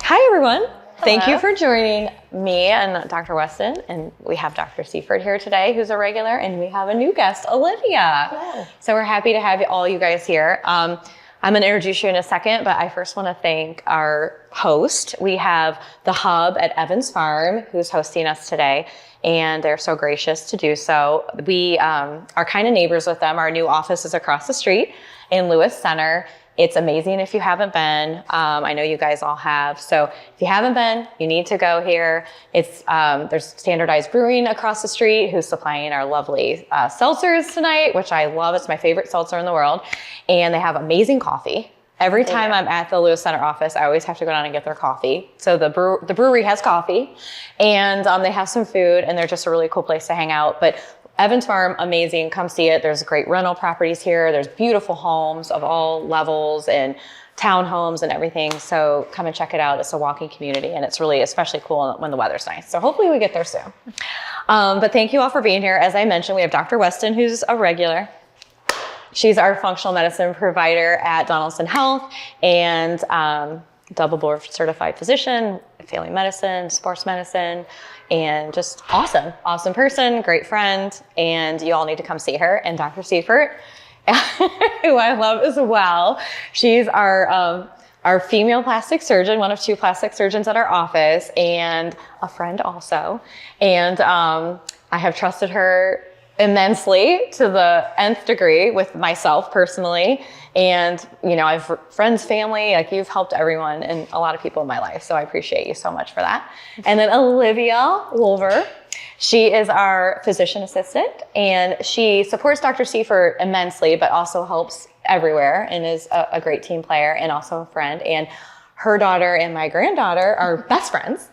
Hi, everyone. Thank Hello. you for joining me and Dr. Weston. And we have Dr. Seifert here today, who's a regular, and we have a new guest, Olivia. Hello. So we're happy to have all you guys here. I'm going to introduce you in a second, but I first want to thank our host. We have the Hub at Evans Farm, who's hosting us today, and they're so gracious to do so. We are kind of neighbors with them. Our new office is across the street in Lewis Center. It's amazing if you haven't been. I know you guys all have. So if you haven't been, you need to go here. It's there's Standardized Brewing across the street who's supplying our lovely seltzers tonight, which I love. It's my favorite seltzer in the world. And they have amazing coffee. Every time I'm at the Lewis Center office, I always have to go down and get their coffee. So the brewery has coffee, and they have some food, and they're just a really cool place to hang out. But Evans Farm, amazing. Come see it. There's great rental properties here. There's beautiful homes of all levels and townhomes and everything. So come and check it out. It's a walking community, and it's really especially cool when the weather's nice. So hopefully we get there soon. But thank you all for being here. As I mentioned, we have Dr. Weston, who's a regular. She's our functional medicine provider at Donaldson Health and double board certified physician, family medicine, sports medicine, and just awesome person, great friend, and you all need to come see her. And Dr. Seifert, who I love as well. She's our female plastic surgeon, one of two plastic surgeons at our office, and a friend also. And I have trusted her immensely to the nth degree with myself personally. And, you know, I've friends, family, like you've helped everyone and a lot of people in my life. So I appreciate you so much for that. And then Olivia Wolver, she is our physician assistant and she supports Dr. Seifert immensely, but also helps everywhere and is a great team player and also a friend. And her daughter and my granddaughter are best friends.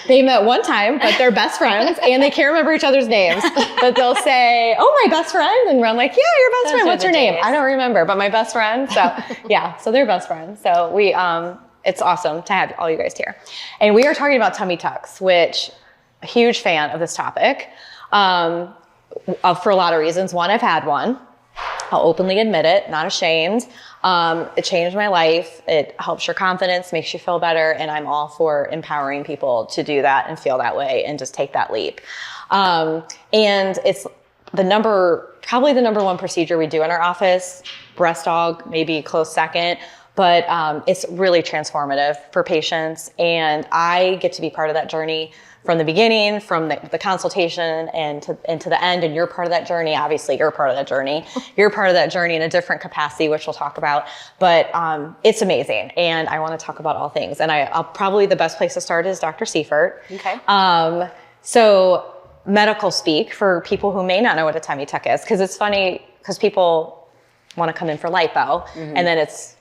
They met one time, but they're best friends and they can't remember each other's names. But they'll say, "Oh, my best friend." And I'm like, "Yeah, your best friend. What's her name?" I don't remember, but my best friend. So yeah, so they're best friends. So we, it's awesome to have all you guys here. And we are talking about tummy tucks, which a huge fan of this topic for a lot of reasons. One, I've had one. I'll openly admit it, not ashamed. It changed my life. It helps your confidence, makes you feel better. And I'm all for empowering people to do that and feel that way and just take that leap. And it's probably the number one procedure we do in our office. Breast aug, maybe close second, but it's really transformative for patients. And I get to be part of that journey from the beginning, from the consultation and to the end, and you're part of that journey. Obviously, you're part of that journey. You're part of that journey in a different capacity, which we'll talk about. But it's amazing, and I want to talk about all things. And I'll probably the best place to start is Dr. Seifert. Okay. So medical speak for people who may not know what a tummy tuck is, because it's funny because people want to come in for lipo, and then it's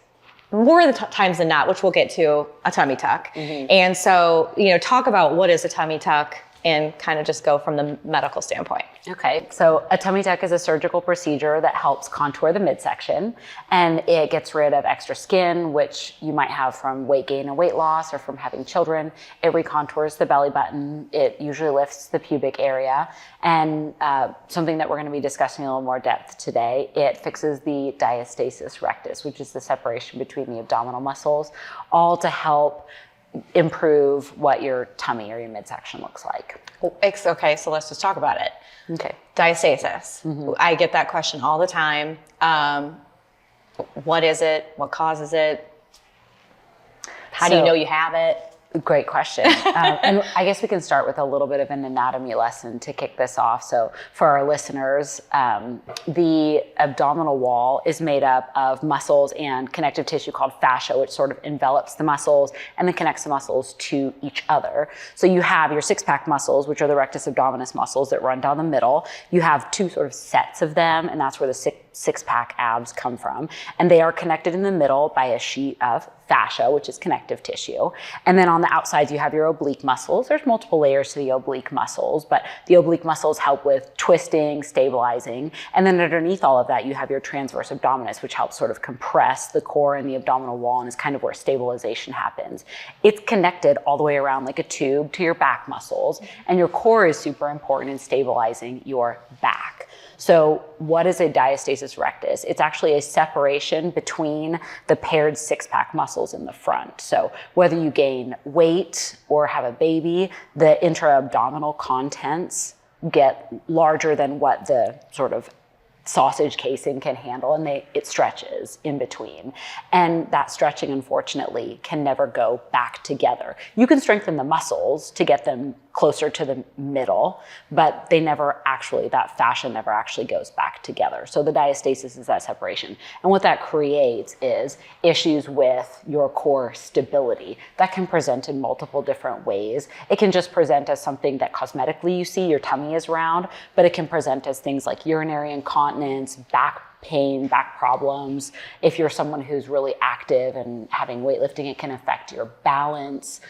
more of the times than not, which we'll get to, a tummy tuck. And so, you know, talk about what is a tummy tuck and kind of just go from the medical standpoint. Okay, so a tummy tuck is a surgical procedure that helps contour the midsection, and it gets rid of extra skin, which you might have from weight gain and weight loss or from having children. It recontours the belly button. It usually lifts the pubic area. And something that we're going to be discussing in a little more depth today, it fixes the diastasis rectus, which is the separation between the abdominal muscles, all to help improve what your tummy or your midsection looks like. Okay, so let's just talk about it. Okay. Diastasis. I get that question all the time. What is it? What causes it? How do you know you have it? Great question. And I guess we can start with a little bit of an anatomy lesson to kick this off. So for our listeners, the abdominal wall is made up of muscles and connective tissue called fascia, which sort of envelops the muscles and then connects the muscles to each other. So you have your six-pack muscles, which are the rectus abdominis muscles that run down the middle. You have two sort of sets of them, and that's where the six-pack abs come from. And they are connected in the middle by a sheet of fascia, which is connective tissue. And then on the outsides, you have your oblique muscles. There's multiple layers to the oblique muscles, but the oblique muscles help with twisting, stabilizing. And then underneath all of that, you have your transverse abdominis, which helps sort of compress the core and the abdominal wall and is kind of where stabilization happens. It's connected all the way around like a tube to your back muscles. And your core is super important in stabilizing your back. So what is a diastasis rectus? It's actually a separation between the paired six-pack muscles in the front. So whether you gain weight or have a baby, the intra-abdominal contents get larger than what the sort of sausage casing can handle, and it stretches in between. And that stretching, unfortunately, can never go back together. You can strengthen the muscles to get them closer to the middle, but that fascia never actually goes back together. So the diastasis is that separation. And what that creates is issues with your core stability. That can present in multiple different ways. It can just present as something that cosmetically you see, your tummy is round, but it can present as things like urinary incontinence, back pain, back problems. If you're someone who's really active and having weightlifting, it can affect your balance.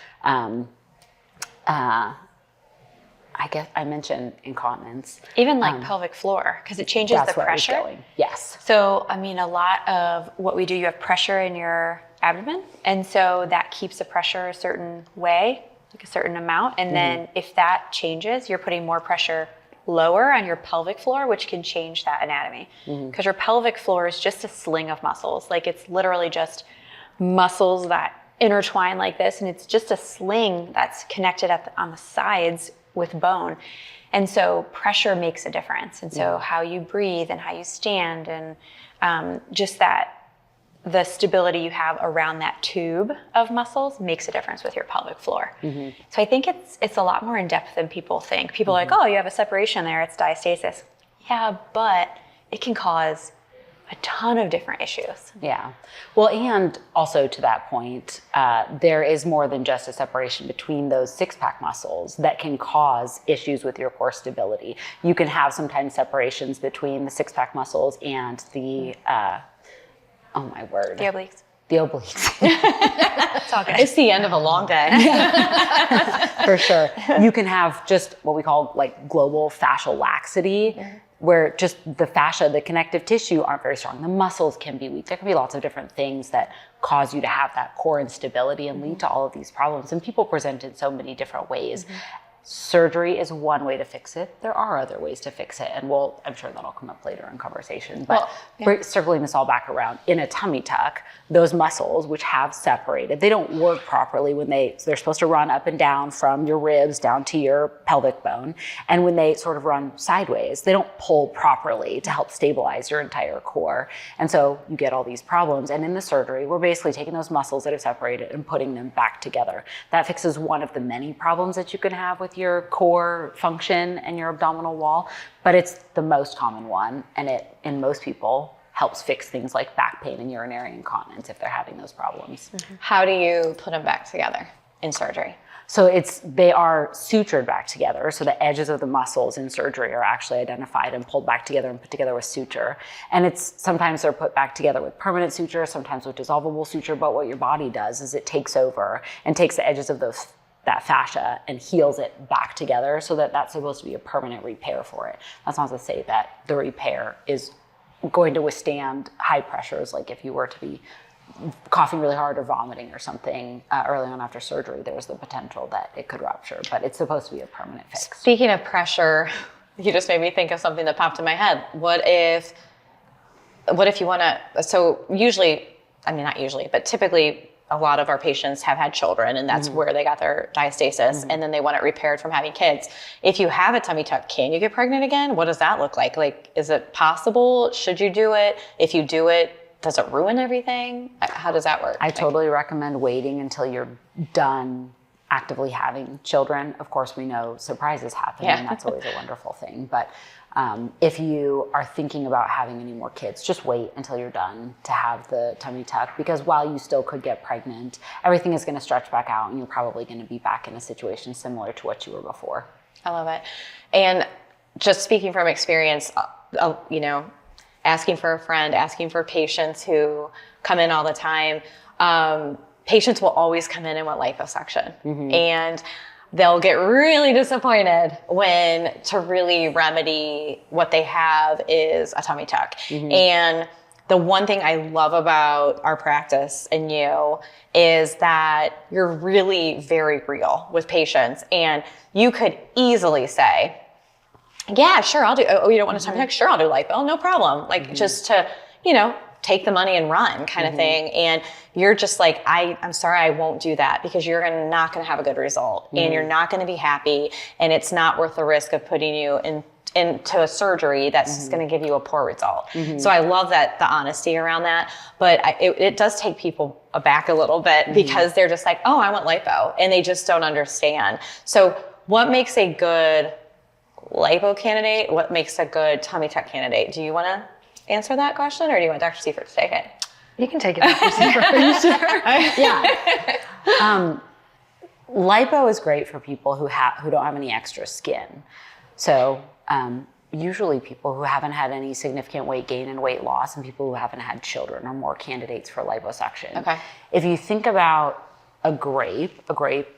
I guess I mentioned incontinence. Even like pelvic floor, because it changes the pressure. That's where I was going. Yes. So, I mean, a lot of what we do, you have pressure in your abdomen. And so that keeps the pressure a certain way, like a certain amount. And then if that changes, you're putting more pressure lower on your pelvic floor, which can change that anatomy. Because your pelvic floor is just a sling of muscles. Like it's literally just muscles that intertwine like this. And it's just a sling that's connected on the sides with bone. And so pressure makes a difference. And so how you breathe and how you stand and just that the stability you have around that tube of muscles makes a difference with your pelvic floor. So I think it's a lot more in depth than people think. People are like, oh, you have a separation there, it's diastasis. Yeah, but it can cause a ton of different issues. Yeah. Well, and also to that point, there is more than just a separation between those six-pack muscles that can cause issues with your core stability. You can have sometimes separations between the six-pack muscles and the, oh my word. The obliques. The obliques. It's all good. It's the end of a long day. For sure. You can have just what we call like global fascial laxity, where just the fascia, the connective tissue aren't very strong. The muscles can be weak. There can be lots of different things that cause you to have that core instability and lead to all of these problems. And people present in so many different ways. Surgery is one way to fix it. There are other ways to fix it. And I'm sure that'll come up later in conversation. But circling this all back around, in a tummy tuck, those muscles which have separated, they don't work properly when they're supposed to run up and down from your ribs down to your pelvic bone. And when they sort of run sideways, they don't pull properly to help stabilize your entire core. And so you get all these problems. And in the surgery, we're basically taking those muscles that have separated and putting them back together. That fixes one of the many problems that you can have with your core function and your abdominal wall, but it's the most common one, and it, in most people, helps fix things like back pain and urinary incontinence if they're having those problems. How do you put them back together in surgery? So they are sutured back together. So the edges of the muscles in surgery are actually identified and pulled back together and put together with suture. And sometimes they're put back together with permanent suture, sometimes with dissolvable suture, but what your body does is it takes over and takes the edges of that fascia and heals it back together, so that's supposed to be a permanent repair for it. That's not to say that the repair is going to withstand high pressures, like if you were to be coughing really hard or vomiting or something early on after surgery, there's the potential that it could rupture, but it's supposed to be a permanent fix. Speaking of pressure, you just made me think of something that popped in my head. What if you want to, so usually, I mean, not usually, but typically a lot of our patients have had children, and that's where they got their diastasis, and then they want it repaired from having kids. If you have a tummy tuck, can you get pregnant again? What does that look like? Like, is it possible? Should you do it? If you do it, does it ruin everything? How does that work? I totally recommend waiting until you're done actively having children. Of course, we know surprises happen, and that's always a wonderful thing. But if you are thinking about having any more kids, just wait until you're done to have the tummy tuck, because while you still could get pregnant, everything is going to stretch back out, and you're probably going to be back in a situation similar to what you were before. I love it. And just speaking from experience, asking for a friend, asking for patients who come in all the time, patients will always come in and want liposuction. And they'll get really disappointed when to really remedy what they have is a tummy tuck. And the one thing I love about our practice and you is that you're really very real with patients. And you could easily say, yeah, sure, I'll do, oh, you don't want a tummy tuck? Sure, I'll do lipo, no problem. Like just to, you know, take the money and run kind of thing. And you're just like, I'm sorry, I won't do that because you're not going to have a good result and you're not going to be happy. And it's not worth the risk of putting you into a surgery that's just going to give you a poor result. So I love that, the honesty around that. But it does take people aback a little bit because they're just like, oh, I want lipo. And they just don't understand. So what makes a good lipo candidate? What makes a good tummy tuck candidate? Do you want to answer that question, or do you want Dr. Seifert to take it? You can take it, Dr. Seifert. Are you sure? Yeah. Lipo is great for people who don't have any extra skin. So usually people who haven't had any significant weight gain and weight loss and people who haven't had children are more candidates for liposuction. Okay. If you think about a grape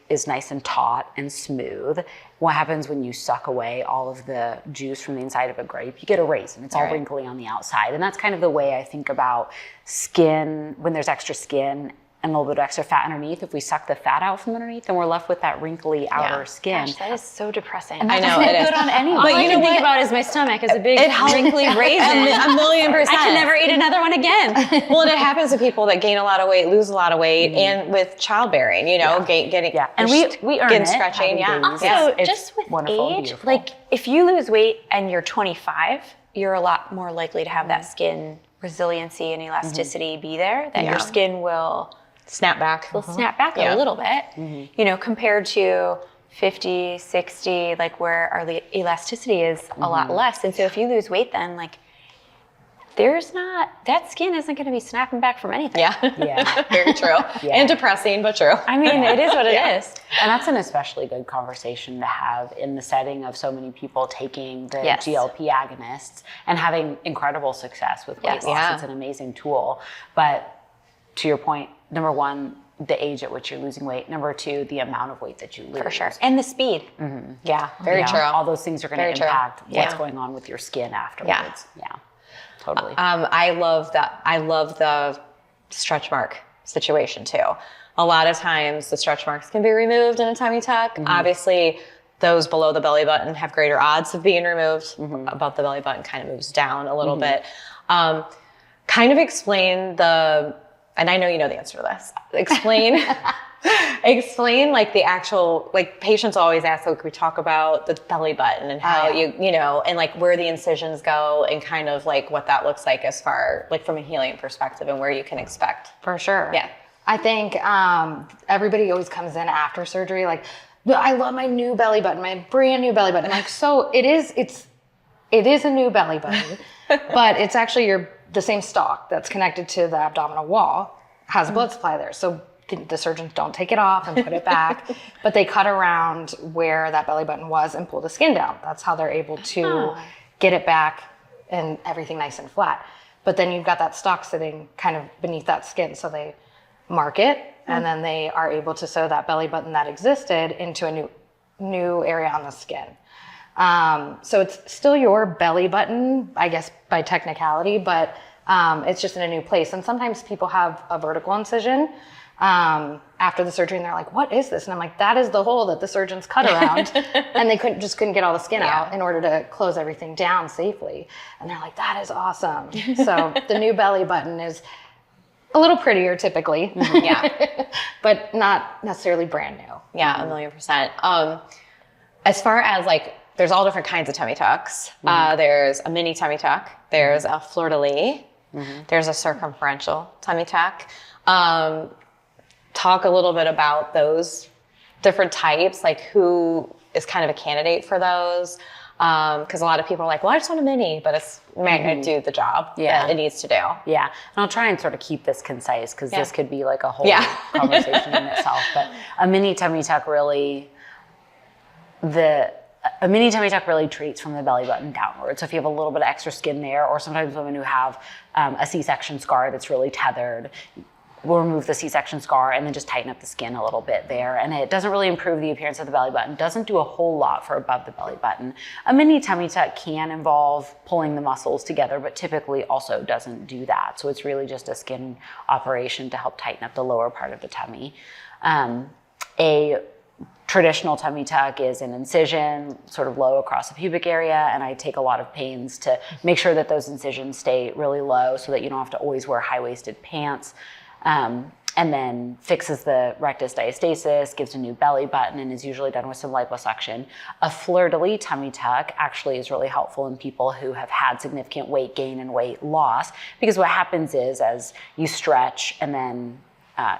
is nice and taut and smooth. What happens when you suck away all of the juice from the inside of a grape? You get a raisin. It's all wrinkly on the outside. And that's kind of the way I think about skin when there's extra skin and a little bit of extra fat underneath. If we suck the fat out from underneath, then we're left with that wrinkly outer skin. Gosh, that is so depressing. I know it is. Good on anyone. All I can think about is my stomach as a big wrinkly raisin. A million percent. I can never eat another one again. Well, and it happens to people that gain a lot of weight, lose a lot of weight, and with childbearing, you know, getting and we earn skin it, stretching. having babies. Also, It's just with wonderful, age, beautiful. like if you lose weight and you're 25, you're a lot more likely to have that skin resiliency and elasticity be there, that your skin will snap back. snap back a little bit, you know, compared to 50, 60, like where our elasticity is a lot less. And so if you lose weight then, like that skin isn't going to be snapping back from anything. Yeah. Very true. And depressing, but true. I mean, it is what it is. And that's an especially good conversation to have in the setting of so many people taking the GLP agonists and having incredible success with weight loss. It's an amazing tool. But to your point, number one, the age at which you're losing weight. Number two, the amount of weight that you lose. For sure. And the speed. Yeah, very true. All those things are going to impact what's going on with your skin afterwards. Yeah. Totally. I love that. I love the stretch mark situation too. A lot of times the stretch marks can be removed in a tummy tuck. Obviously, those below the belly button have greater odds of being removed. Above the belly button kind of moves down a little bit. Kind of explain and I know you know the answer to this. Explain like the actual, like patients always ask, like we talk about the belly button and how you know, and like where the incisions go and kind of like what that looks like as far, like from a healing perspective and where you can expect. For sure. Yeah. I think everybody always comes in after surgery like, I love my new belly button, my brand new belly button. I'm like, so it is a new belly button, but it's actually the same stalk that's connected to the abdominal wall has blood supply there. So the surgeons don't take it off and put it back, but they cut around where that belly button was and pull the skin down. That's how they're able to get it back and everything nice and flat. But then you've got that stalk sitting kind of beneath that skin. So they mark it and then they are able to sew that belly button that existed into a new area on the skin. So it's still your belly button, I guess, by technicality, but it's just in a new place. And sometimes people have a vertical incision after the surgery and they're like, what is this? And I'm like, that is the hole that the surgeons cut around and they couldn't get all the skin out in order to close everything down safely. And they're like, that is awesome. So the new belly button is a little prettier typically, but not necessarily brand new. Yeah, 1,000,000%. As far as like, there's all different kinds of tummy tucks. There's a mini tummy tuck. There's a fleur-de-lis. There's a circumferential tummy tuck. Talk a little bit about those different types, like who is kind of a candidate for those. Because a lot of people are like, well, I just want a mini, but it's not going to do the job that it needs to do. Yeah, and I'll try and sort of keep this concise because this could be like a whole conversation in itself. But a mini tummy tuck really, a mini tummy tuck really treats from the belly button downward. So if you have a little bit of extra skin there, or sometimes women who have a C-section scar that's really tethered, we'll remove the C-section scar and then just tighten up the skin a little bit there. And it doesn't really improve the appearance of the belly button. Doesn't do a whole lot for above the belly button. A mini tummy tuck can involve pulling the muscles together, but typically also doesn't do that. So it's really just a skin operation to help tighten up the lower part of the tummy. A Traditional tummy tuck is an incision sort of low across the pubic area, and I take a lot of pains to make sure that those incisions stay really low so that you don't have to always wear high-waisted pants. And then fixes the rectus diastasis, gives a new belly button, and is usually done with some liposuction. A fleur-de-lis tummy tuck actually is really helpful in people who have had significant weight gain and weight loss, because what happens is as you stretch and then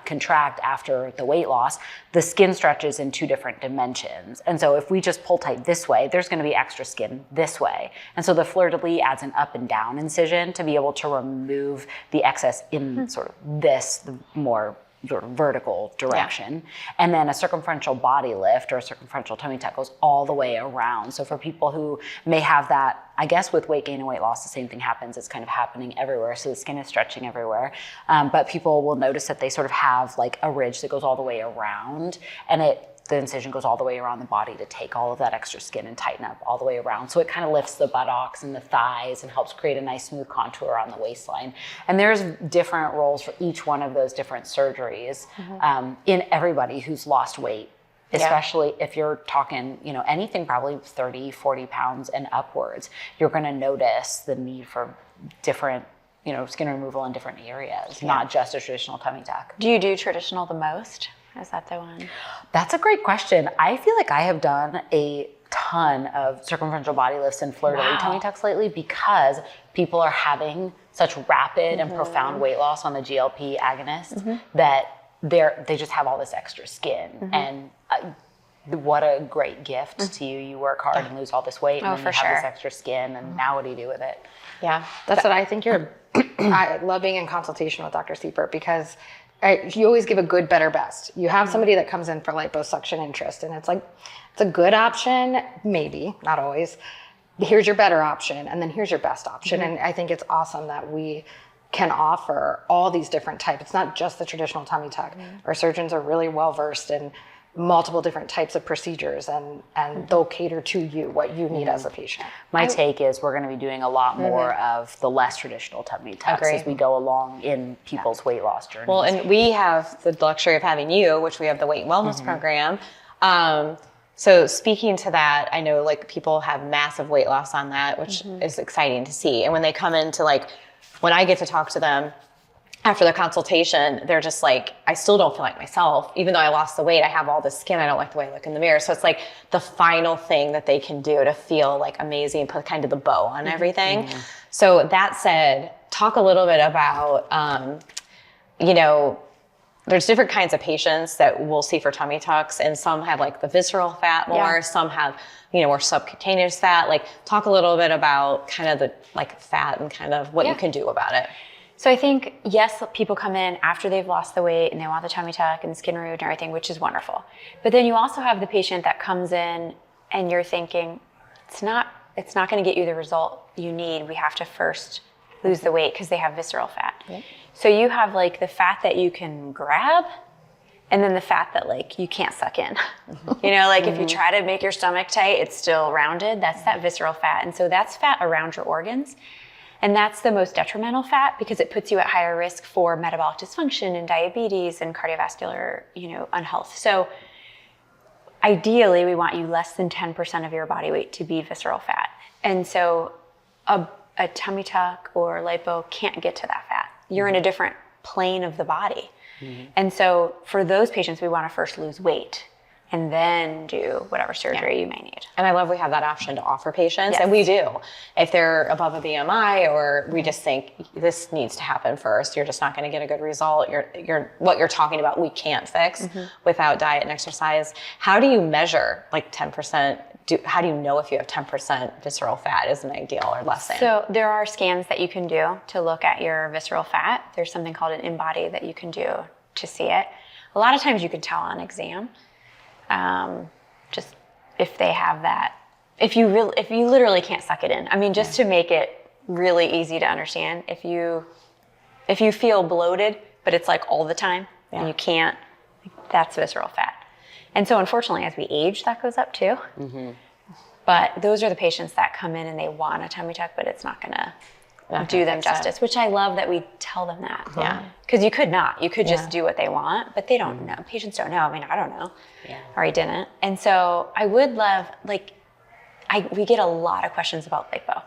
contract after the weight loss, the skin stretches in 2 different dimensions. And so if we just pull tight this way, there's going to be extra skin this way. And so the fleur-de-lis adds an up and down incision to be able to remove the excess in sort of this, the more sort of vertical direction. And then a circumferential body lift or a circumferential tummy tuck goes all the way around. So for people who may have that, I guess with weight gain and weight loss, the same thing happens. It's kind of happening everywhere. So the skin is stretching everywhere. But people will notice that they sort of have like a ridge that goes all the way around, and the incision goes all the way around the body to take all of that extra skin and tighten up all the way around. So it kind of lifts the buttocks and the thighs and helps create a nice smooth contour on the waistline. And there's different roles for each one of those different surgeries in everybody who's lost weight, especially if you're talking, anything probably 30, 40 pounds and upwards. You're going to notice the need for different skin removal in different areas, not just a traditional tummy tuck. Do you do traditional the most? Is that the one? That's a great question. I feel like I have done a ton of circumferential body lifts and fleur-de-lis tummy tucks lately because people are having such rapid and profound weight loss on the GLP agonists that they just have all this extra skin. And what a great gift to you. You work hard and lose all this weight, and then you have this extra skin, and now what do you do with it? Yeah, that's what I think I love being in consultation with Dr. Siepert, because you always give a good, better, best. You have somebody that comes in for liposuction interest, and it's like, it's a good option, maybe, not always. Here's your better option, and then here's your best option. And I think it's awesome that we can offer all these different types. It's not just the traditional tummy tuck. Our surgeons are really well versed in multiple different types of procedures, and they'll cater to you, what you need as a patient. My take is we're going to be doing a lot more of the less traditional tummy tucks as we go along in people's weight loss journeys. Well, and we have the luxury of having you, which we have the weight and wellness program. So speaking to that, I know like people have massive weight loss on that, which is exciting to see. And when they come into when I get to talk to them after the consultation, they're just like, I still don't feel like myself. Even though I lost the weight, I have all this skin. I don't like the way I look in the mirror. So it's like the final thing that they can do to feel like amazing, put kind of the bow on everything. So that said, talk a little bit about, there's different kinds of patients that we'll see for tummy tucks, and some have like the visceral fat more, some have, more subcutaneous fat. Like talk a little bit about kind of the fat and kind of what you can do about it. So I think, yes, people come in after they've lost the weight and they want the tummy tuck and the skin removed and everything, which is wonderful. But then you also have the patient that comes in and you're thinking, it's not going to get you the result you need. We have to first lose the weight because they have visceral fat. So you have like the fat that you can grab, and then the fat that you can't suck in. If you try to make your stomach tight, it's still rounded. That's that visceral fat. And so that's fat around your organs. And that's the most detrimental fat because it puts you at higher risk for metabolic dysfunction and diabetes and cardiovascular, unhealth. So ideally, we want you less than 10% of your body weight to be visceral fat. And so a tummy tuck or lipo can't get to that fat. You're in a different plane of the body. And so for those patients, we want to first lose weight and then do whatever surgery you may need. And I love we have that option to offer patients, and we do. If they're above a BMI or we just think this needs to happen first, you're just not going to get a good result. What you're talking about, we can't fix without diet and exercise. How do you measure 10%? How do you know if you have 10% visceral fat is an ideal or less than? So there are scans that you can do to look at your visceral fat. There's something called an in-body that you can do to see it. A lot of times you can tell on exam. Just if they have that, if you literally can't suck it in. I mean, just to make it really easy to understand, if you feel bloated, but it's all the time and you can't, that's visceral fat. And so unfortunately, as we age, that goes up too. But those are the patients that come in and they want a tummy tuck, but it's not gonna do them justice, which I love that we tell them that. Yeah. Because you could not. You could just do what they want, but they don't know. Patients don't know. I mean, I don't know. Yeah. Or I didn't. And so I would love, we get a lot of questions about lipo.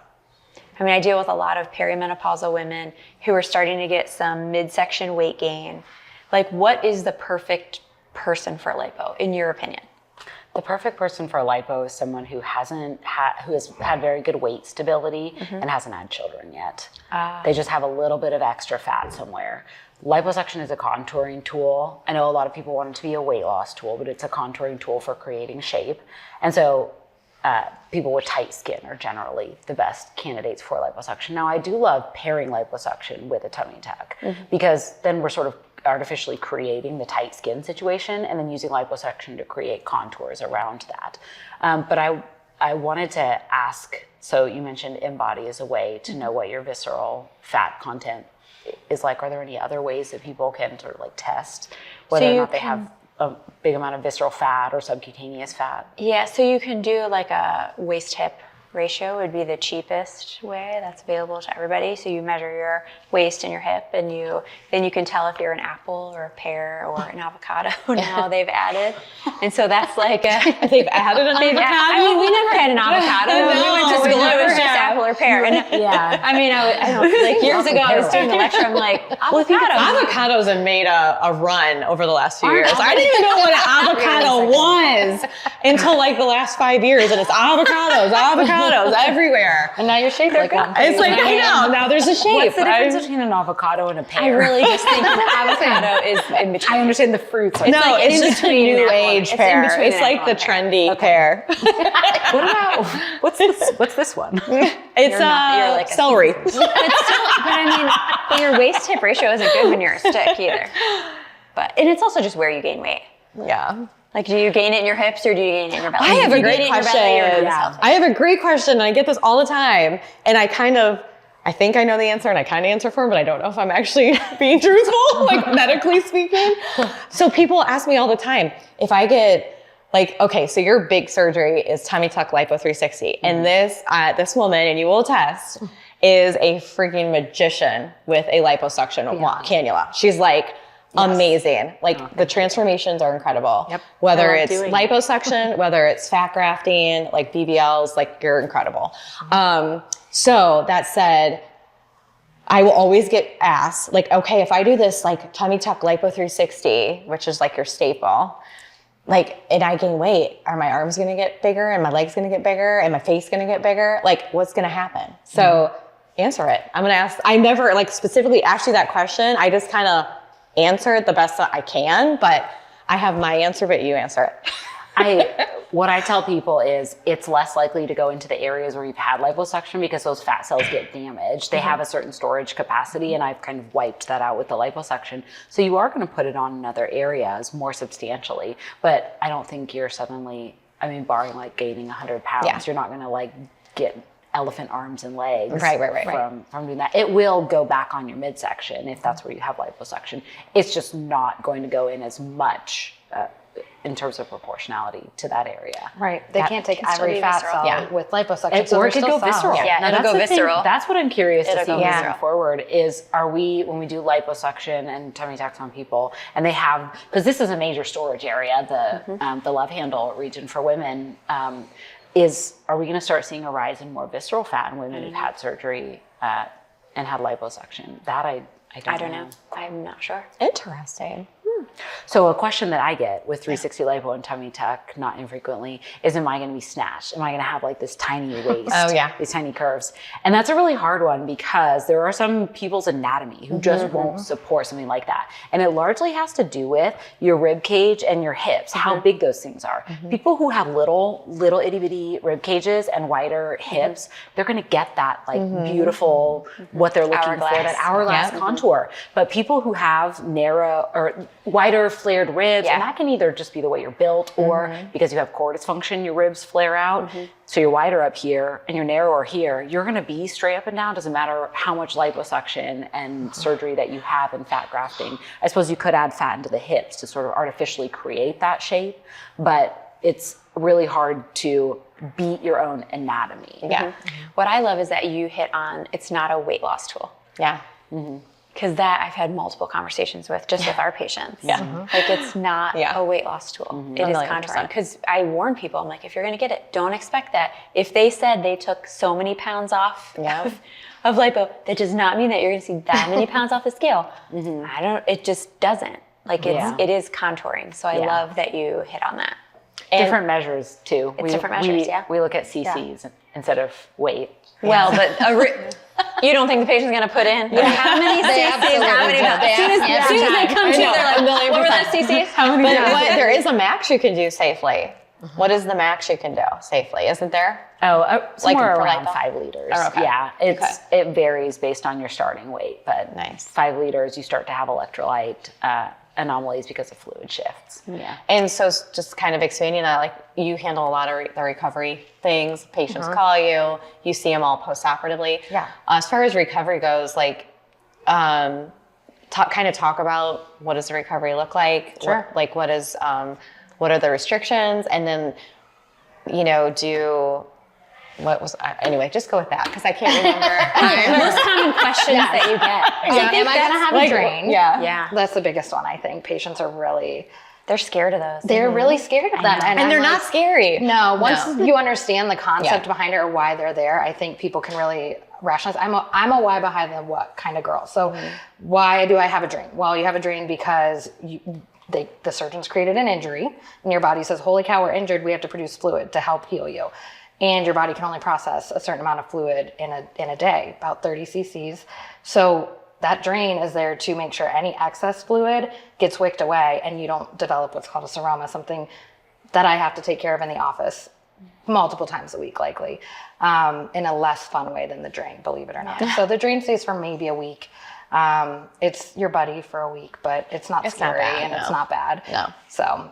I mean, I deal with a lot of perimenopausal women who are starting to get some midsection weight gain. Like, what is the perfect person for lipo, in your opinion? The perfect person for lipo is someone who has had very good weight stability and hasn't had children yet. They just have a little bit of extra fat somewhere. Liposuction is a contouring tool. I know a lot of people want it to be a weight loss tool, but it's a contouring tool for creating shape. And so people with tight skin are generally the best candidates for liposuction. Now, I do love pairing liposuction with a tummy tuck because then we're sort of artificially creating the tight skin situation and then using liposuction to create contours around that. But I wanted to ask, so you mentioned InBody as a way to know what your visceral fat content is like. Are there any other ways that people can sort of like test whether or not they have a big amount of visceral fat or subcutaneous fat? Yeah, so you can do like a waist-hip ratio would be the cheapest way that's available to everybody. So you measure your waist and your hip, and then you can tell if you're an apple or a pear or an avocado. Now they've added, and so that's like they've added an avocado. I mean, we never had an avocado. We went to school. It was just apple or pear. And, I mean, I don't like years ago I was doing a lecture. I'm like, avocados have made a run over the last few years. I didn't even know what an avocado was until like the last 5 years, and it's avocados everywhere. And now you're shaped like one. It's like, I know, now there's a shape. What's the difference between an avocado and a pear? I really just think an avocado is in between. I understand the fruits. It's just a new age pear. It's like the trendy pear. What about, what's this one? It's celery. But I mean, your waist hip ratio isn't good when you're a stick either. And it's also just where you gain weight. Yeah. Like, do you gain it in your hips or do you gain it in your belly? I have a great question. I I have a great question, and I get this all the time. And I think I know the answer, and I kind of answer for them, but I don't know if I'm actually being truthful, like medically speaking. So people ask me all the time, if I get okay, so your big surgery is tummy tuck lipo 360, and this woman, and you will attest, is a freaking magician with a liposuction cannula. She's like, amazing. Like the transformations are incredible. Yep. Whether it's liposuction, whether it's fat grafting, like BBLs, like you're incredible. So that said, I will always get asked, like, okay, if I do this like tummy tuck lipo 360, which is like your staple, like, and I gain weight, are my arms gonna get bigger and my legs gonna get bigger and my face gonna get bigger? Like, what's gonna happen? So answer it. I'm gonna ask, I never like specifically asked you that question. I just kind of answer it the best that I can, but I have my answer, but you answer it. What I tell people is it's less likely to go into the areas where you've had liposuction because those fat cells get damaged. They have a certain storage capacity, and I've kind of wiped that out with the liposuction. So you are going to put it on in other areas more substantially, but I don't think you're suddenly, I mean, barring like gaining 100 pounds, you're not going to like get elephant arms and legs from doing that. It will go back on your midsection if that's where you have liposuction. It's just not going to go in as much in terms of proportionality to that area. Right. They can't take every fat cell with liposuction. Or it could go visceral. Yeah, it'll go visceral. That's what I'm curious to see moving forward is, when we do liposuction and tummy tucks on people, and they have, because this is a major storage area, the love handle region for women, are we going to start seeing a rise in more visceral fat in women who've had surgery and had liposuction? That I don't know. I'm not sure. Interesting. So a question that I get with 360 lipo and tummy tuck, not infrequently, is am I going to be snatched? Am I going to have like this tiny waist? These tiny curves? And that's a really hard one because there are some people's anatomy who just won't support something like that. And it largely has to do with your rib cage and your hips, how big those things are. People who have little itty bitty rib cages and wider hips, they're going to get that like beautiful, what they're looking for, that hourglass contour. But people who have narrow or wider flared ribs, and that can either just be the way you're built or because you have core dysfunction, your ribs flare out. So you're wider up here and you're narrower here. You're going to be straight up and down. Doesn't matter how much liposuction and surgery that you have in fat grafting. I suppose you could add fat into the hips to sort of artificially create that shape, but it's really hard to beat your own anatomy. Yeah. What I love is that you hit on, it's not a weight loss tool. Yeah. Because that I've had multiple conversations with just with our patients. Yeah. Like it's not a weight loss tool. It is 1,000,000%. contouring. Because I warn people, I'm like, if you're going to get it, don't expect that. If they said they took so many pounds off of lipo, that does not mean that you're going to see that many pounds off the scale. It just doesn't. Like it is contouring. So I love that you hit on that. And different measures too. It's different measures, We look at cc's instead of weight. Well, but you don't think the patient's going to put in how many cc's, how many pounds? As soon as they come to, they're like, what were those cc's? But there is a max you can do safely. What is the max you can do safely? Isn't there? Oh, somewhere for around lipo? 5 liters. Oh, okay. Yeah, it varies based on your starting weight, but Nice. 5 liters, you start to have electrolyte anomalies because of fluid shifts. Yeah. And so just kind of expanding that, like you handle a lot of the recovery things. Patients call you, you see them all post-operatively. Yeah. As far as recovery goes, like, talk about what does the recovery look like? Sure. What are the restrictions? And then, anyway, just go with that because I can't remember. Most common questions that you get. Am I going to have a drain? Yeah. That's the biggest one, I think. Patients are really, They're scared of those. they're really scared of them. And I'm they're like, not scary. No, once you understand the concept Yeah. behind it or why they're there, I think people can really rationalize. I'm a why behind the what kind of girl. So why do I have a drain? Well, you have a drain because the surgeons created an injury and your body says, holy cow, we're injured. We have to produce fluid to help heal you. And your body can only process a certain amount of fluid in a day, about 30 cc's. So that drain is there to make sure any excess fluid gets wicked away and you don't develop what's called a seroma, something that I have to take care of in the office multiple times a week, likely, in a less fun way than the drain, believe it or not. So the drain stays for maybe a week. It's your buddy for a week, but it's not scary and it's not bad. No. So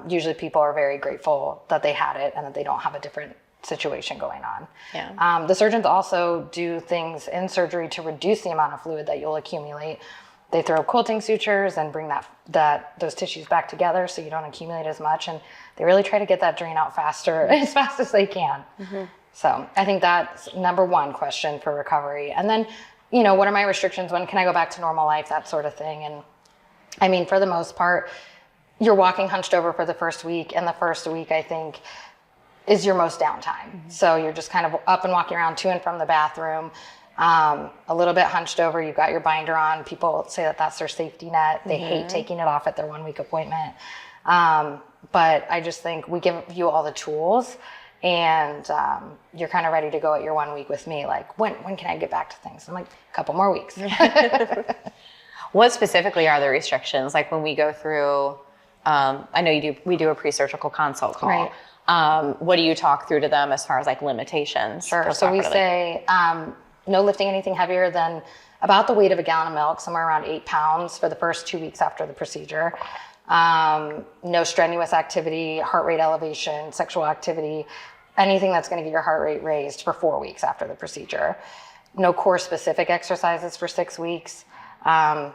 usually people are very grateful that they had it and that they don't have a different situation going on. Yeah. The surgeons also do things in surgery to reduce the amount of fluid that you'll accumulate. They throw quilting sutures and bring those tissues back together so you don't accumulate as much. And they really try to get that drain out faster, as fast as they can. So I think that's number one question for recovery. And then, what are my restrictions? When can I go back to normal life? That sort of thing. And I mean, for the most part, you're walking hunched over for the first week. And the first week, I think, is your most downtime. So you're just kind of up and walking around to and from the bathroom, a little bit hunched over. You've got your binder on. People say that that's their safety net. They hate taking it off at their 1 week appointment. But I just think we give you all the tools and you're kind of ready to go at your 1 week with me. Like, when can I get back to things? I'm like, a couple more weeks. What specifically are the restrictions? Like when we go through, I know we do a pre-surgical consult call. Right. What do you talk through to them as far as like limitations? Sure. So we say no lifting anything heavier than about the weight of a gallon of milk, somewhere around 8 pounds for the first 2 weeks after the procedure. No strenuous activity, heart rate elevation, sexual activity, anything that's going to get your heart rate raised for 4 weeks after the procedure. No core specific exercises for 6 weeks. You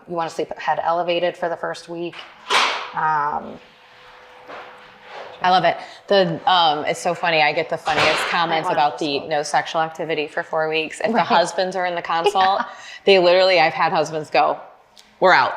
want to sleep head elevated for the first week. I love it. It's so funny. I get the funniest comments about the no sexual activity for 4 weeks. If the husbands are in the consult, I've had husbands go, we're out.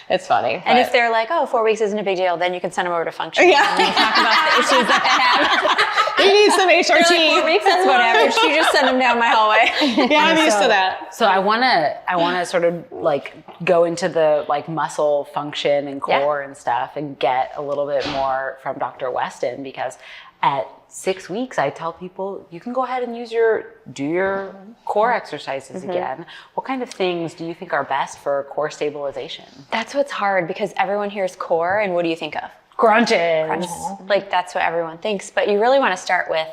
It's funny. And if they're like, 4 weeks isn't a big deal, then you can send them over to function. Yeah. And talk about the issues that they have. You need some HRT. They're like, 4 weeks, that's whatever. She just sent them down my hallway. Yeah, I'm used to that. So I want to sort of like go into the like muscle function and core and stuff and get a little bit more from Dr. Weston, because at 6 weeks, I tell people you can go ahead and do your core exercises again. What kind of things do you think are best for core stabilization? That's what's hard because everyone hears core and what do you think of? Crunches. Like that's what everyone thinks, but you really want to start with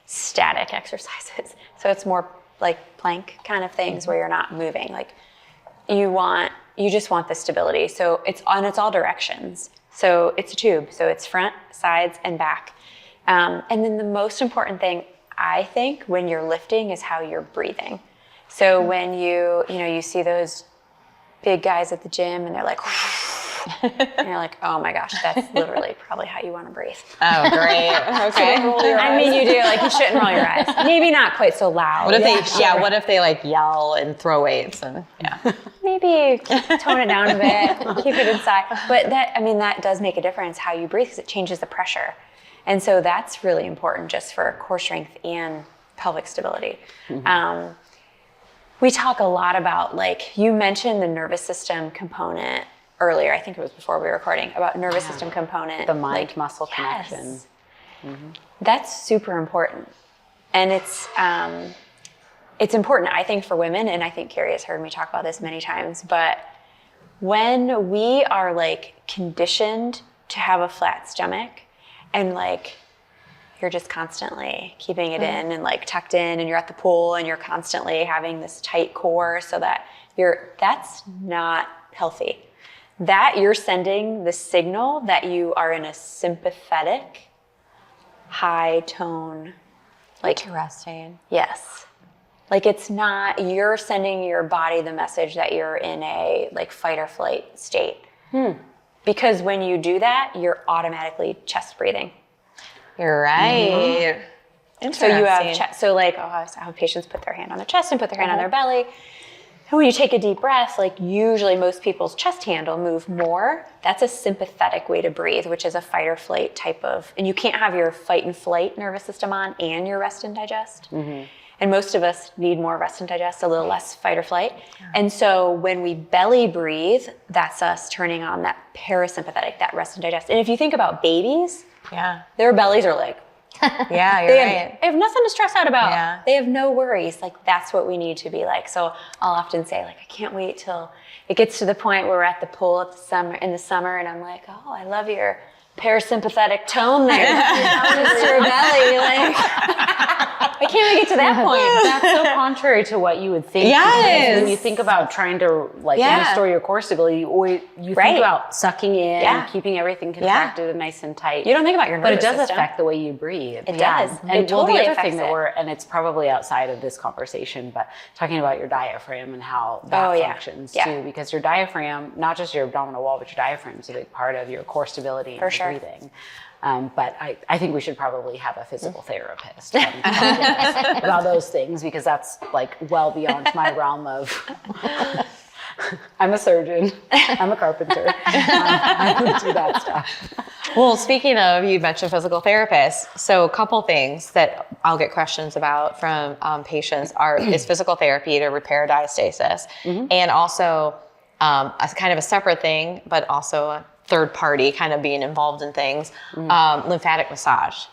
static exercises. So it's more like plank kind of things where you're not moving. Like you just want the stability. So it's all directions. So it's a tube. So it's front, sides, and back. And then the most important thing, I think, when you're lifting is how you're breathing. So when you see those big guys at the gym and they're like, And you're like, oh my gosh, that's literally probably how you want to breathe. Oh, great. Okay. I mean, you do, like, you shouldn't roll your eyes. Maybe not quite so loud. What if they, what if they like yell and throw weights and Maybe tone it down a bit, keep it inside. But that does make a difference how you breathe because it changes the pressure. And so that's really important just for core strength and pelvic stability. We talk a lot about, like, you mentioned the nervous system component earlier. I think it was before we were recording about nervous system component. The mind-muscle connection. That's super important. And it's important, I think, for women, and I think Carrie has heard me talk about this many times, but when we are, like, conditioned to have a flat stomach and, like, you're just constantly keeping it in and, like, tucked in, and you're at the pool and you're constantly having this tight core so that that's not healthy. That you're sending the signal that you are in a sympathetic, high tone, like, interesting? yes. Like, it's not, you're sending your body the message that you're in a, like, fight or flight state. Because when you do that, you're automatically chest breathing. You're right. So you have, I have patients put their hand on their chest and put their hand on their belly. And when you take a deep breath, like, usually most people's chest handle move more. That's a sympathetic way to breathe, which is a fight or flight type of, and you can't have your fight and flight nervous system on and your rest and digest. And most of us need more rest and digest, a little less fight or flight. And so when we belly breathe, that's us turning on that parasympathetic, that rest and digest. And if you think about babies, their bellies are like, You're they have nothing to stress out about. Yeah. They have no worries. Like, that's what we need to be like. So I'll often say, like, I can't wait till it gets to the point where we're at the pool in the summer, and I'm like, oh, I love your parasympathetic tone there. Just your belly, like, I can't make it to that point. That's so contrary to what you would think. Yes. When you think about trying to, like, restore your core stability, you think about sucking in and keeping everything contracted and nice and tight. You don't think about your nervous But it does system. affect the way you breathe. It does. And It totally the other affects thing that it. and it's probably outside of this conversation, but talking about your diaphragm and how that functions too, because your diaphragm, not just your abdominal wall, but your diaphragm is a big part of your core stability and breathing. But I think we should probably have a physical therapist talk about those things, because that's, like, well beyond my realm of. I'm a surgeon. I'm a carpenter. I would do that stuff. Well, speaking of, you mentioned physical therapists. So a couple things that I'll get questions about from patients is physical therapy to repair diastasis, and also a kind of a separate thing, but also a third party kind of being involved in things, lymphatic massage,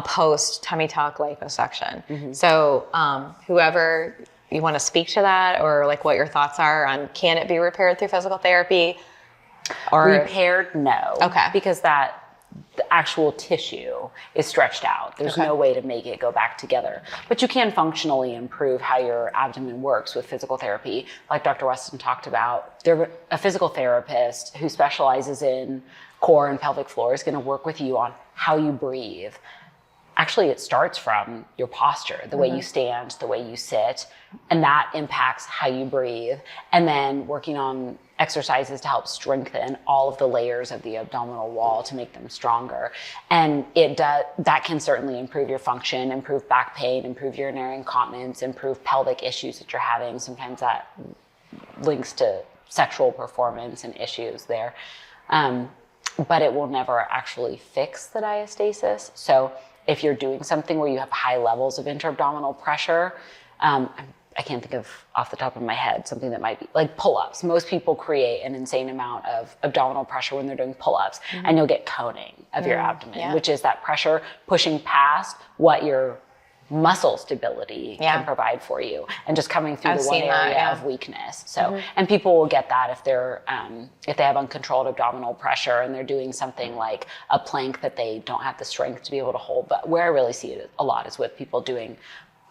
post tummy tuck liposuction. So whoever you want to speak to that, or, like, what your thoughts are on, can it be repaired through physical therapy? Or repaired, no. Okay. Because the actual tissue is stretched out. There's no way to make it go back together. But you can functionally improve how your abdomen works with physical therapy. Like Dr. Weston talked about, a physical therapist who specializes in core and pelvic floor is going to work with you on how you breathe. Actually, it starts from your posture, the way you stand, the way you sit, and that impacts how you breathe. And then working on exercises to help strengthen all of the layers of the abdominal wall to make them stronger. And that can certainly improve your function, improve back pain, improve urinary incontinence, improve pelvic issues that you're having. Sometimes that links to sexual performance and issues there. But it will never actually fix the diastasis. So if you're doing something where you have high levels of intra-abdominal pressure, I can't think of off the top of my head something that might be like pull-ups. Most people create an insane amount of abdominal pressure when they're doing pull-ups, and you'll get coning of your abdomen, which is that pressure pushing past what your muscle stability can provide for you, and just coming through the one area of weakness. So, and people will get that if they're if they have uncontrolled abdominal pressure and they're doing something like a plank that they don't have the strength to be able to hold. But where I really see it a lot is with people doing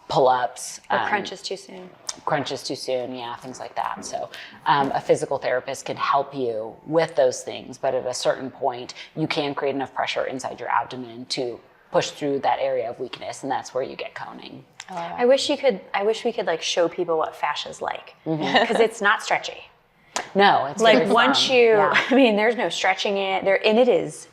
pull-ups. Or crunches too soon. Crunches too soon, things like that. So a physical therapist can help you with those things, but at a certain point, you can create enough pressure inside your abdomen to push through that area of weakness, and that's where you get coning. I wish we could like show people what fascia's like, because it's not stretchy. No, it's Like very once firm. you, Yeah. I mean, there's no stretching it there, and it is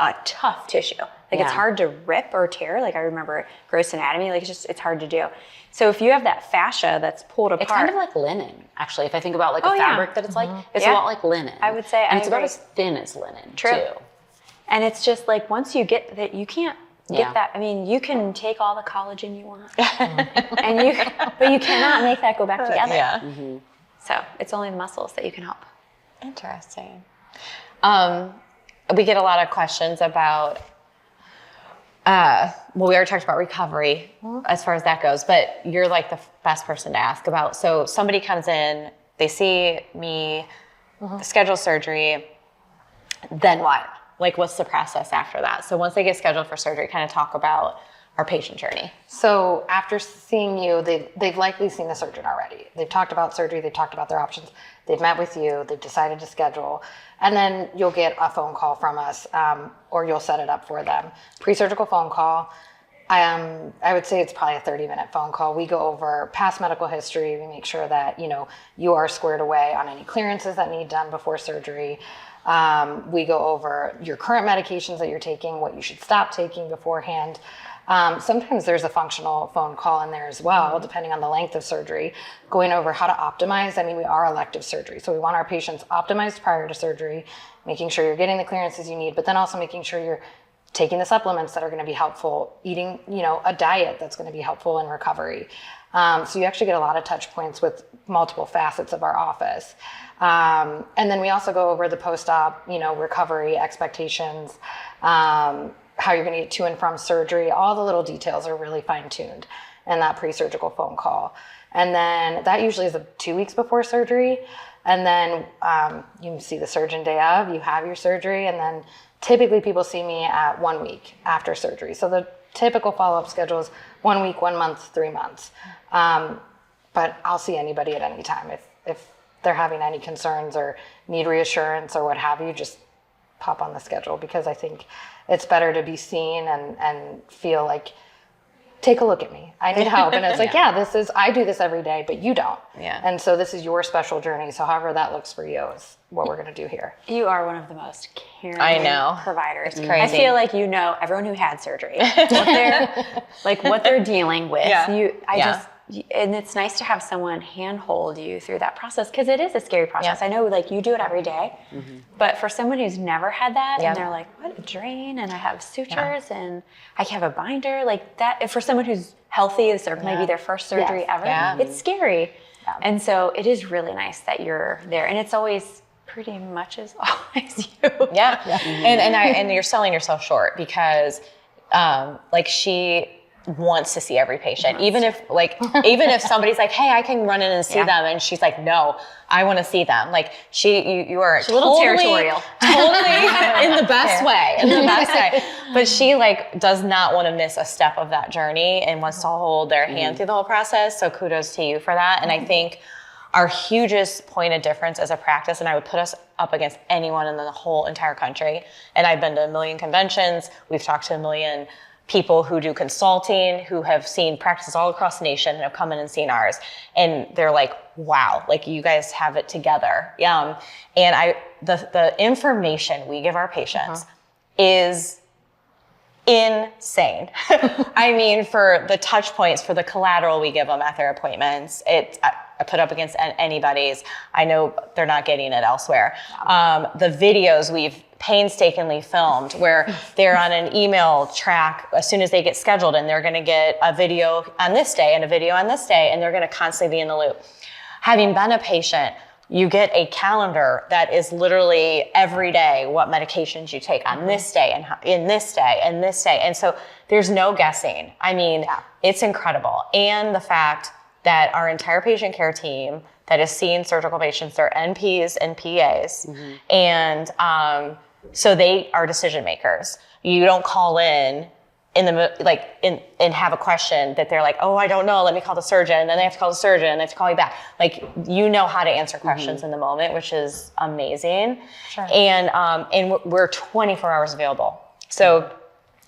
a tough tissue. Like it's Yeah. hard to rip or tear. Like I remember gross anatomy, like it's hard to do. So if you have that fascia that's pulled apart. It's kind of like linen, actually. If I think about like Oh, a yeah. fabric that it's like, it's Yeah. a lot like linen. I would say, and I it's about agree. as thin as linen, True. too. And it's just like once you get that, you can't Yeah. get that. I mean, you can take all the collagen you want, but you cannot make that go back together. Yeah. So it's only the muscles that you can help. Interesting. We get a lot of questions about, well, we already talked about recovery as far as that goes, but you're like the best person to ask about. So somebody comes in, they see me, schedule surgery, then what? Like, what's the process after that? So once they get scheduled for surgery, kind of talk about our patient journey. So after seeing you, they've likely seen the surgeon already. They've talked about surgery, they've talked about their options, they've met with you, they've decided to schedule, and then you'll get a phone call from us, or you'll set it up for them. Pre-surgical phone call. I would say it's probably a 30-minute phone call. We go over past medical history. We make sure that you are squared away on any clearances that need done before surgery. We go over your current medications that you're taking, what you should stop taking beforehand. Sometimes there's a functional phone call in there as well, depending on the length of surgery, going over how to optimize. I mean, we are elective surgery, so we want our patients optimized prior to surgery, making sure you're getting the clearances you need, but then also making sure you're taking the supplements that are going to be helpful, eating, a diet that's going to be helpful in recovery. So you actually get a lot of touch points with multiple facets of our office. And then we also go over the post-op, recovery expectations, how you're going to get to and from surgery. All the little details are really fine-tuned in that pre-surgical phone call. And then that usually is 2 weeks before surgery. And then you see the surgeon day of, you have your surgery, and then typically people see me at 1 week after surgery. So the typical follow-up schedule is 1 week, 1 month, 3 months. But I'll see anybody at any time. If they're having any concerns or need reassurance or what have you, just pop on the schedule, because I think it's better to be seen and feel like, take a look at me, I need help. And it's like, I do this every day, but you don't. Yeah. And so this is your special journey. So however that looks for you is what we're going to do here. You are one of the most caring I know. providers. It's crazy. I feel like everyone who had surgery, what they're dealing with. Yeah. And it's nice to have someone handhold you through that process, because it is a scary process. Yeah. I know, you do it every day, but for someone who's never had that, Yeah. and they're like, what, a drain, and I have sutures, and I have a binder, like that. For someone who's healthy, this may be their first surgery ever. Yeah. It's scary. Yeah. And so it is really nice that you're there, and it's always pretty much as always you. Yeah. And you're selling yourself short, because she wants to see every patient, even if somebody's like, hey, I can run in and see them, and she's like, no, I want to see them. Like you are She's a little territorial, totally in the best way, but she does not want to miss a step of that journey and wants to hold their hand through the whole process. So kudos to you for that. And I think our hugest point of difference as a practice, and I would put us up against anyone in the whole entire country. And I've been to 1 million conventions. We've talked to 1 million people who do consulting, who have seen practices all across the nation and have come in and seen ours. And they're like, wow, you guys have it together. And the information we give our patients is insane. I mean, for the touch points, for the collateral we give them at their appointments, I put up against anybody's. I know they're not getting it elsewhere. The videos we've painstakingly filmed, where they're on an email track as soon as they get scheduled, and they're going to get a video on this day and a video on this day, and they're going to constantly be in the loop. Having been a patient, you get a calendar that is literally every day what medications you take on this day and in this day and this day. And so there's no guessing. I mean, it's incredible. And the fact that our entire patient care team that is seeing surgical patients, they're NPs and PAs. And so they are decision makers. You don't call in and have a question that they're like, oh, I don't know, let me call the surgeon, and then they have to call the surgeon, and they have to call you back. How to answer questions in the moment, which is amazing. Sure. And we're 24 hours available. So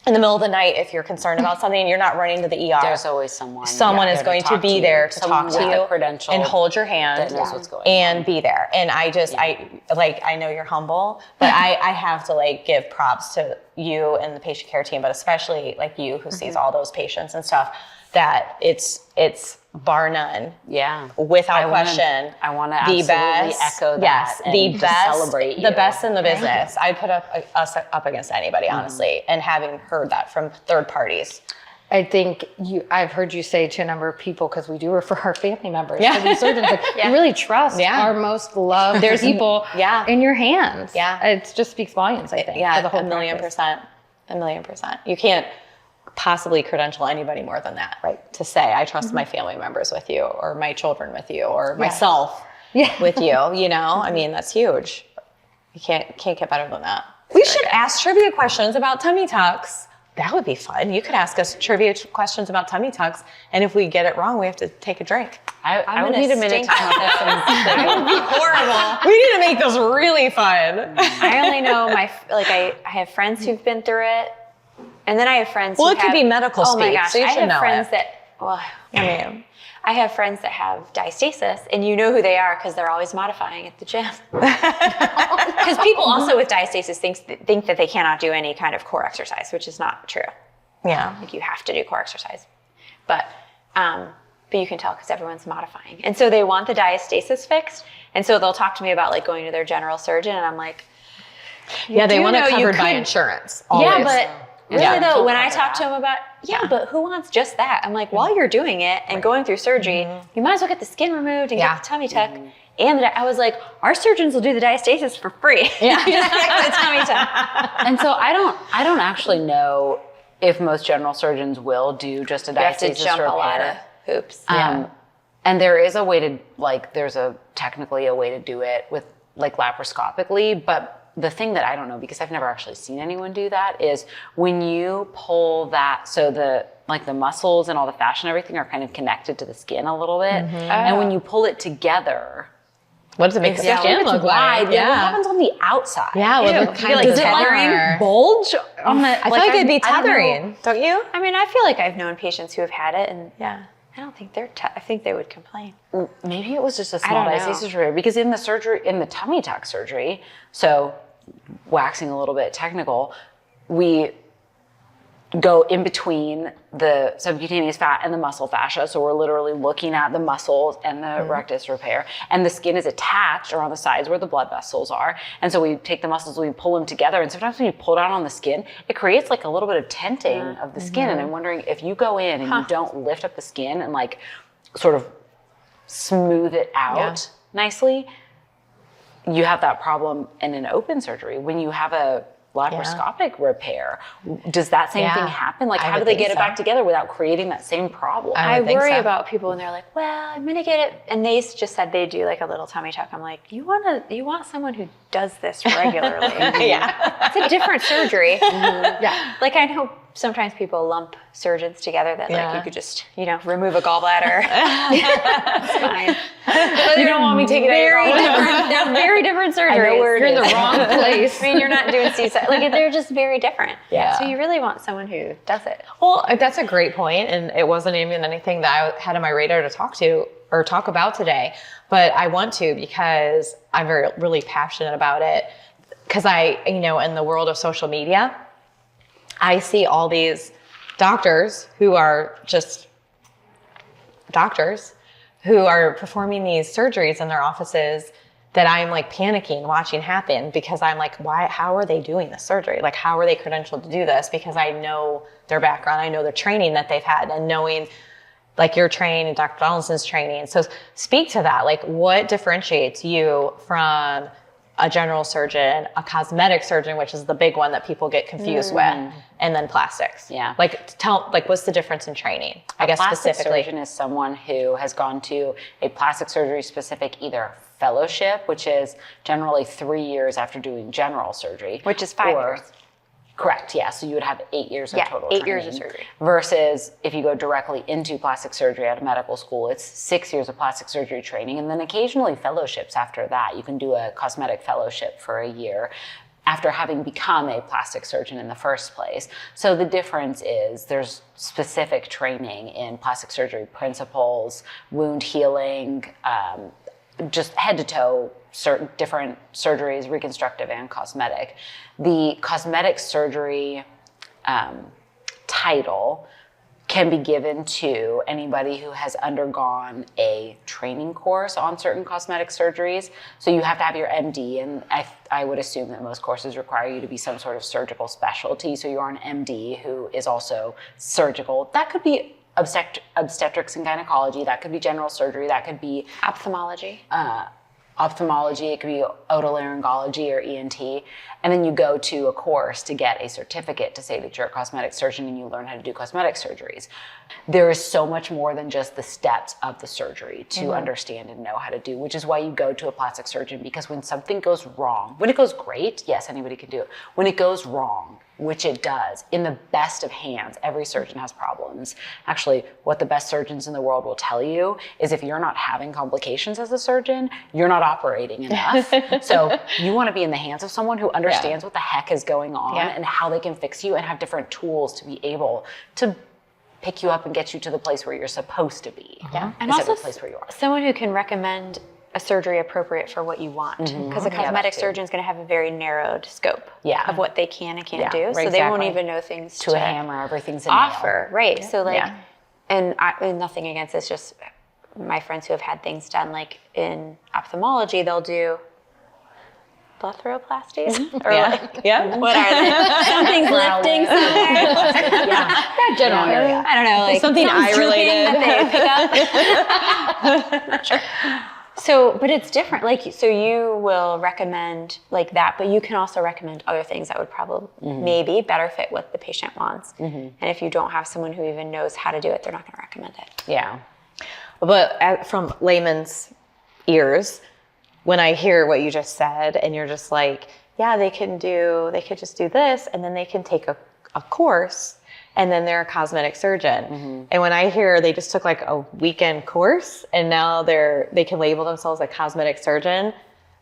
in the middle of the night, if you're concerned about something and you're not running to the ER, There's always someone. Someone is going to be there to talk to you credential and hold your hand that knows what's going and on. be there. And I know you're humble, but I have to like give props to you and the patient care team, but especially like you who sees all those patients and stuff, that it's bar none. Yeah. Without question. I want to the absolutely best, echo that. yes, and the just best, celebrate you. the best in the business. I'd put us up against anybody, honestly, and having heard that from third parties. I think I've heard you say to a number of people, because we do refer our family members to these surgeons, like, you really trust our most loved people in your hands. Yeah. It just speaks volumes, I think. Yeah, for the whole a million practice. percent. You can't possibly credential anybody more than that, right? To say, I trust my family members with you, or my children with you, or myself with you, you know? I mean, that's huge. You can't get better than that. We should ask trivia questions about tummy tucks. That would be fun. You could ask us trivia questions about tummy tucks, and if we get it wrong, we have to take a drink. I would need a minute to come up with some. That would be horrible. We need to make this really fun. I only know I have friends who've been through it, and then I have friends. Well, who it could be medical Oh my speak, gosh, so you I should have know friends it. that. Well, I have friends that have diastasis, and you know who they are because they're always modifying at the gym. Because people also with diastasis think that they cannot do any kind of core exercise, which is not true. Yeah. Like you have to do core exercise, but you can tell because everyone's modifying, and so they want the diastasis fixed, and so they'll talk to me about like going to their general surgeon, and I'm like, Yeah, they want it know you covered by could- insurance. yeah, Always. but really Yeah. though, when I talk to them about, but who wants just that? I'm like, while you're doing it and going through surgery, you might as well get the skin removed and get the tummy tuck. And I was like, our surgeons will do the diastasis for free. Yeah, just like the tummy tuck. And so I don't actually know if most general surgeons will do just a diastasis You have to jump repair. a lot of hoops. And there is a way to technically a way to do it with like laparoscopically, but the thing that I don't know, because I've never actually seen anyone do that, is when you pull that, so the muscles and all the fascia and everything are kind of connected to the skin a little bit. And when you pull it together, What does it make the skin look wide, like? what happens on the outside? Yeah, well, look kind of does it like bulge on the? I feel like it'd be tethering, don't you? I mean, I feel like I've known patients who have had it, and I don't think I think they would complain. Maybe it was just a small don't know. diastasis repair, because in the tummy tuck surgery, so waxing a little bit technical, we go in between the subcutaneous fat and the muscle fascia. So we're literally looking at the muscles and the rectus repair, and the skin is attached around the sides where the blood vessels are. And so we take the muscles, we pull them together, and sometimes when you pull down on the skin, it creates like a little bit of tenting of the skin. And I'm wondering if you go in and you don't lift up the skin and like sort of smooth it out nicely, you have that problem in an open surgery. When you have a laparoscopic repair, does that same thing happen? Like, how do they get it back together without creating that same problem? I worry about people when they're like, well, I'm gonna get it, and they just said they do like a little tummy tuck. I'm like, you want someone who does this regularly. It's a different surgery. Like I know sometimes people lump surgeons together that like you could just, remove a gallbladder. It's fine. But You don't want me taking very different. They're very different surgeries. You're in the wrong place. I mean, you're not doing C-section. Like they're just very different. Yeah. So you really want someone who does it. Well, that's a great point, and it wasn't even anything that I had on my radar to talk about today, but I want to, because I'm really passionate about it. Because in the world of social media, I see all these doctors who are just doctors who are performing these surgeries in their offices that I'm like panicking watching happen, because I'm like, how are they doing this surgery? Like, how are they credentialed to do this? Because I know their background, I know their training that they've had, and knowing like your training and Dr. Donaldson's training. So speak to that. Like, what differentiates you from a general surgeon, a cosmetic surgeon, which is the big one that people get confused with, and then plastics? Yeah. What's the difference in training? I guess plastic specifically. surgeon is someone who has gone to a plastic surgery specific either fellowship, which is generally 3 years after doing general surgery, Which is 5 years. Correct, yeah. So you would have 8 years of total 8 years of training. surgery. Versus if you go directly into plastic surgery at a medical school, it's 6 years of plastic surgery training, and then occasionally fellowships after that. You can do a cosmetic fellowship for a year after having become a plastic surgeon in the first place. So the difference is there's specific training in plastic surgery principles, wound healing, just head to toe, certain different surgeries, reconstructive and cosmetic. The cosmetic surgery title can be given to anybody who has undergone a training course on certain cosmetic surgeries. So you have to have your MD, and I would assume that most courses require you to be some sort of surgical specialty. So you're an MD who is also surgical. That could be obstetrics and gynecology, that could be general surgery, that could be Ophthalmology. Ophthalmology, it could be otolaryngology or ENT, and then you go to a course to get a certificate to say that you're a cosmetic surgeon and you learn how to do cosmetic surgeries. There is so much more than just the steps of the surgery to understand and know how to do, which is why you go to a plastic surgeon, because when something goes wrong, when it goes great, yes, anybody can do it. When it goes wrong, which it does, in the best of hands, every surgeon has problems. Actually, what the best surgeons in the world will tell you is if you're not having complications as a surgeon, you're not operating enough. So you want to be in the hands of someone who understands what the heck is going on and how they can fix you and have different tools to be able to pick you up and get you to the place where you're supposed to be. And also the place where you are. Someone who can recommend a surgery appropriate for what you want, because a cosmetic surgeon is going to have a very narrowed scope of what they can and can't do, so they won't even know things to a hammer, everything's an offer, right? So like, and nothing against this, just my friends who have had things done, like in ophthalmology, they'll do blepharoplasties or what are they? Something's lifting somewhere. That general area. I don't know, like something eye related that they pick up. Not sure. So, but it's different. Like, so you will recommend like that, but you can also recommend other things that would probably maybe better fit what the patient wants. And if you don't have someone who even knows how to do it, they're not going to recommend it. Yeah. But from layman's ears, when I hear what you just said, and you're just like, yeah, they could just do this, and then they can take a course, and then they're a cosmetic surgeon. And when I hear they just took like a weekend course and now they can label themselves a cosmetic surgeon,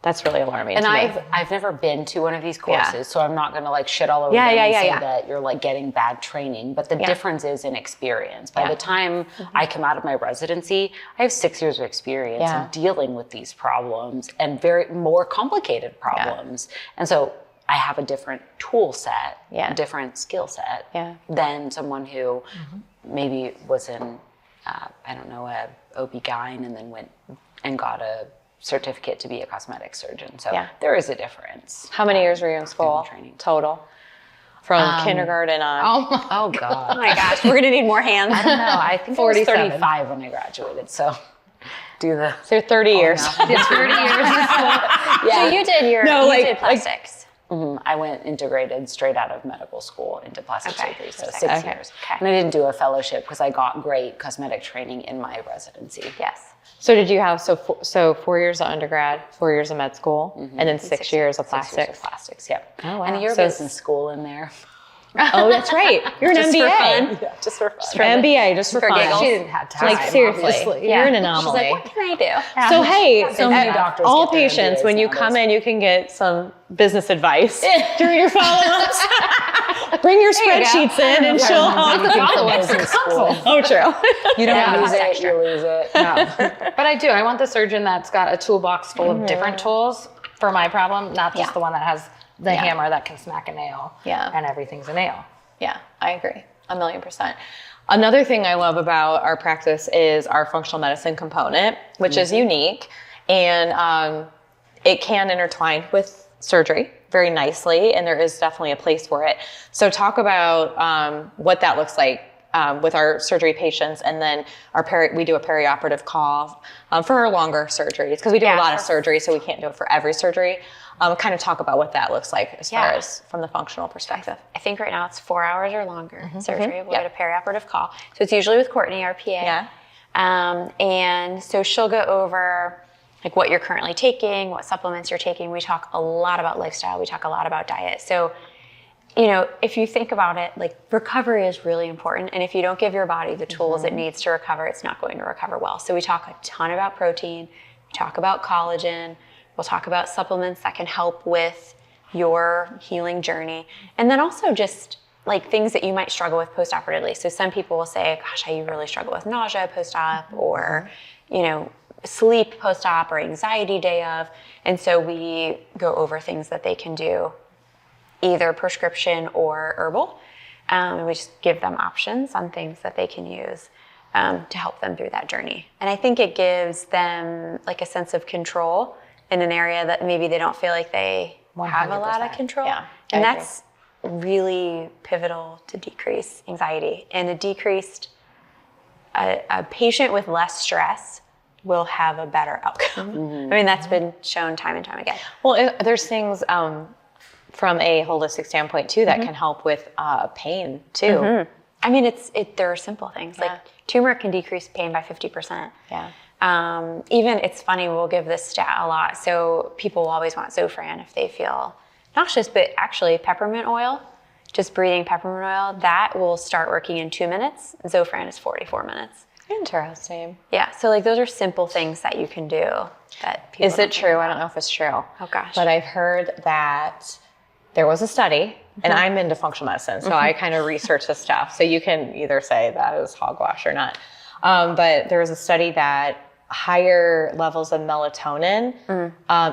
that's really alarming. And to me. I've never been to one of these courses, so I'm not going to like shit all over them and say that you're like getting bad training. But the difference is in experience. By the time I come out of my residency, I have 6 years of experience in dealing with these problems and very more complicated problems. And so I have a different tool set, a different skill set than someone who maybe was in, I don't know, a OB-GYN and then went and got a certificate to be a cosmetic surgeon. So there is a difference. How many years were you in school training total? From kindergarten on? Oh God. Oh my gosh, we're gonna need more hands. I don't know. I think I was 35 when I graduated. So So 30 years. It's 30 years. So you did you did plastics. I went integrated straight out of medical school into plastic surgery, so 6 years. Okay. And I didn't do a fellowship because I got great cosmetic training in my residency. Yes. So did you have, so 4 years of undergrad, 4 years of med school, and then 6 years of 6 plastics? years of plastics, yep. Oh, wow. And a year of business school in there. Oh, that's right. You're an MBA. Yeah, just for fun. MBA, just for fun. giggles. She didn't have time. Like seriously, obviously. you're an anomaly. She's like, what can I do? So hey, So many doctors all get their patients, MBAs when you nowadays. come in, you can get some business advice during your follow-ups. Bring your spreadsheets in, and she'll help. Oh, true. You don't use it, extra. you lose it. But I do. I want the surgeon that's got a toolbox full of different tools for my problem, not just the one that has the hammer that can smack a nail. And everything's a nail. Yeah, I agree. 1,000,000%. Another thing I love about our practice is our functional medicine component, which is unique, and it can intertwine with surgery very nicely, and there is definitely a place for it. So talk about what that looks like with our surgery patients, and then we do a perioperative call for our longer surgeries, because we do a lot of surgery, so we can't do it for every surgery. Kind of talk about what that looks like as far as from the functional perspective. I think right now it's 4 hours or longer surgery. We'll get a perioperative call. So it's usually with Courtney, our PA. And so she'll go over like what you're currently taking, what supplements you're taking. We talk a lot about lifestyle. We talk a lot about diet. So, you know, if you think about it, like recovery is really important. And if you don't give your body the tools it needs to recover, it's not going to recover well. So we talk a ton about protein. We talk about collagen. We'll talk about supplements that can help with your healing journey. And then also just like things that you might struggle with post-operatively. So some people will say, gosh, I really struggle with nausea post-op, or, you know, sleep post-op, or anxiety day of. And so we go over things that they can do, either prescription or herbal. And we just give them options on things that they can use to help them through that journey. And I think it gives them like a sense of control in an area that maybe they don't feel like they have a lot of control. Yeah, and that's really pivotal to decrease anxiety. And a patient with less stress will have a better outcome. I mean, that's been shown time and time again. Well, there's things from a holistic standpoint too that can help with pain too. I mean, there are simple things like turmeric can decrease pain by 50%. Yeah. Even it's funny, we'll give this stat a lot. So people will always want Zofran if they feel nauseous, but actually peppermint oil, just breathing peppermint oil, that will start working in 2 minutes. Zofran is 44 minutes. Interesting. Yeah, so like those are simple things that you can do that people Is it true? I don't know if it's true. Oh gosh. But I've heard that there was a study, and I'm into functional medicine, so I kind of research this stuff. So you can either say that is hogwash or not. But there was a study that higher levels of melatonin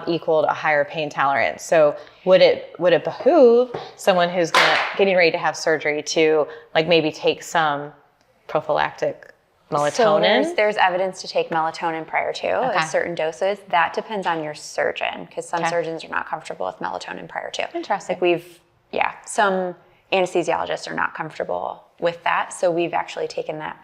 equaled a higher pain tolerance. So would it behoove someone who's getting ready to have surgery to like maybe take some prophylactic melatonin? So there's evidence to take melatonin prior to certain doses. That depends on your surgeon, because some surgeons are not comfortable with melatonin prior to. Interesting. Like some anesthesiologists are not comfortable with that. So we've actually taken that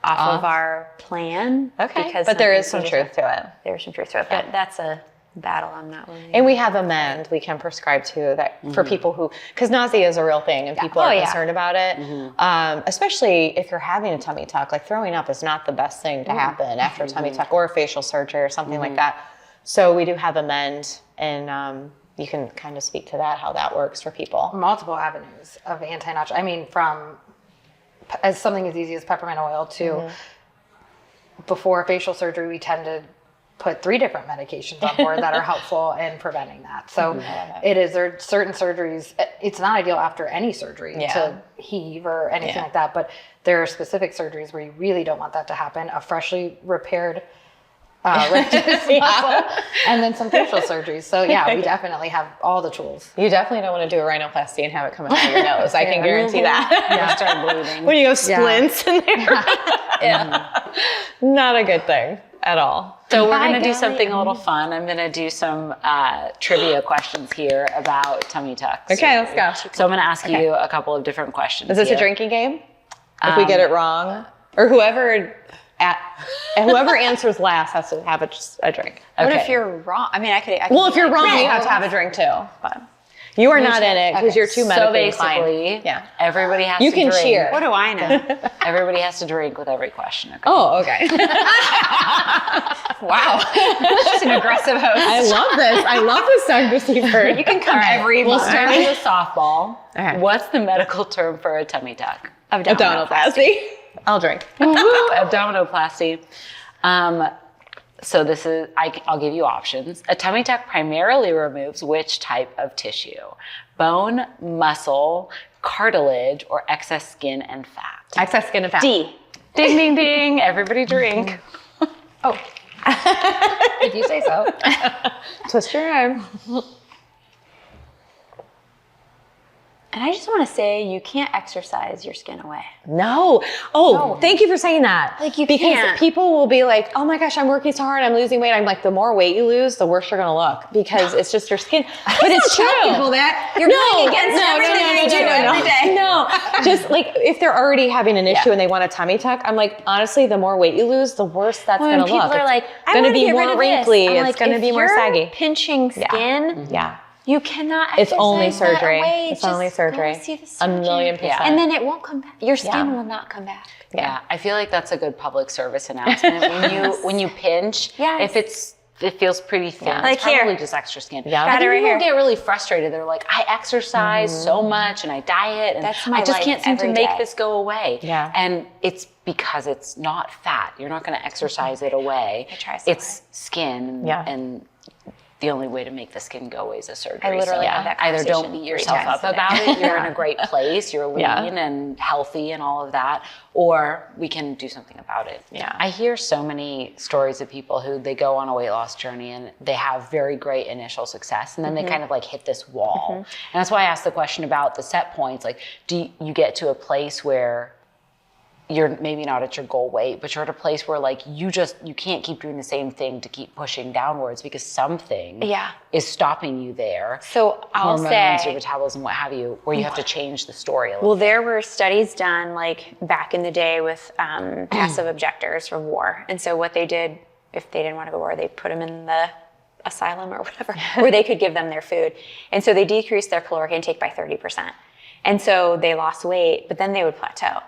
off of our plan. Okay. Because but there is some truth to it. There's some truth to it. But that's a battle I'm not willing to. And we have Amend we can prescribe to that for people who, because nausea is a real thing and people are concerned about it. Especially if you're having a tummy tuck, like throwing up is not the best thing to happen after a tummy tuck or a facial surgery or something like that. So we do have Amend, and you can kind of speak to that, how that works for people. Multiple avenues of anti-nausea. I mean, from as something as easy as peppermint oil to before facial surgery, we tend to put 3 different medications on board that are helpful in preventing that. So there are certain surgeries, it's not ideal after any surgery to heave or anything like that, but there are specific surgeries where you really don't want that to happen. A freshly repaired rectus muscle, and then some facial surgeries. So we definitely have all the tools. You definitely don't want to do a rhinoplasty and have it come out of your nose. I can guarantee that. Start bleeding. When you have splints in there. Not a good thing at all. So we're going to do something a little fun. I'm going to do some trivia questions here about tummy tucks. Okay, let's go. So I'm going to ask you a couple of different questions. Is this a drinking game? If we get it wrong? Or whoever answers last has to have a drink. What if you're wrong? I mean, I could Well, if you're wrong, you have to have a drink too. But you are not in it because you're too medically inclined. Yeah. Everybody has to You can drink. cheer. What do I know? Everybody has to drink with every question. Okay? Oh, okay. Wow. She's an aggressive host. I love this. I love this Dr. Deceiver. You can come every We'll month. start with a softball. Okay. What's the medical term for a tummy tuck? Abdominoplasty. I'll drink. Abdominoplasty. So this is, I'll give you options. A tummy tuck primarily removes which type of tissue? Bone, muscle, cartilage, or excess skin and fat? Excess skin and fat. D. Ding, ding, ding. Everybody drink. Oh, if you say so. Twist your arm. And I just want to say, you can't exercise your skin away. No. Oh, thank you for saying that. Like you because can't. people will be like, oh my gosh, I'm working so hard, I'm losing weight. I'm like, the more weight you lose, the worse you're gonna look because it's just your skin. But it's true. People that you're going against everything you do every day. No, just like if they're already having an issue and they want a tummy tuck, I'm like, honestly, the more weight you lose, the worse that's gonna look. People are It's like, I gonna want to be get rid more of wrinkly. this. I'm It's like, gonna if be more you're saggy. pinching skin. Yeah. You cannot exercise It's only surgery. that away. It's Just only surgery. go see the A surgeon. million %. And then it won't come back. Your skin Yeah. will not come back. Yeah, I feel like that's a good public service announcement. When you pinch, Yes. if it feels pretty thin, Like it's probably here. just extra skin. Yeah. I Got think it right people here. get really frustrated. They're like, I exercise so much and I diet and That's my I just life can't seem to every make day. this go away. Yeah. And it's because it's not fat. You're not going to exercise it away. I try so It's skin Yeah. and the only way to make the skin go away is a surgery. I literally So had that either don't conversation beat 3 yourself times up today. about it, you're in a great place, you're lean and healthy and all of that, or we can do something about it. Yeah. I hear so many stories of people who they go on a weight loss journey and they have very great initial success, and then they kind of like hit this wall. And that's why I asked the question about the set points. Like, do you get to a place where you're maybe not at your goal weight, but you're at a place where like you can't keep doing the same thing to keep pushing downwards because something is stopping you there. So I'll Hormones, say, your metabolism, what have you, where you have to change the story a little. well, there were studies done like back in the day with passive objectors for war. And so what they did, if they didn't want to go to war, they put them in the asylum or whatever, where they could give them their food. And so they decreased their caloric intake by 30%. And so they lost weight, but then they would plateau.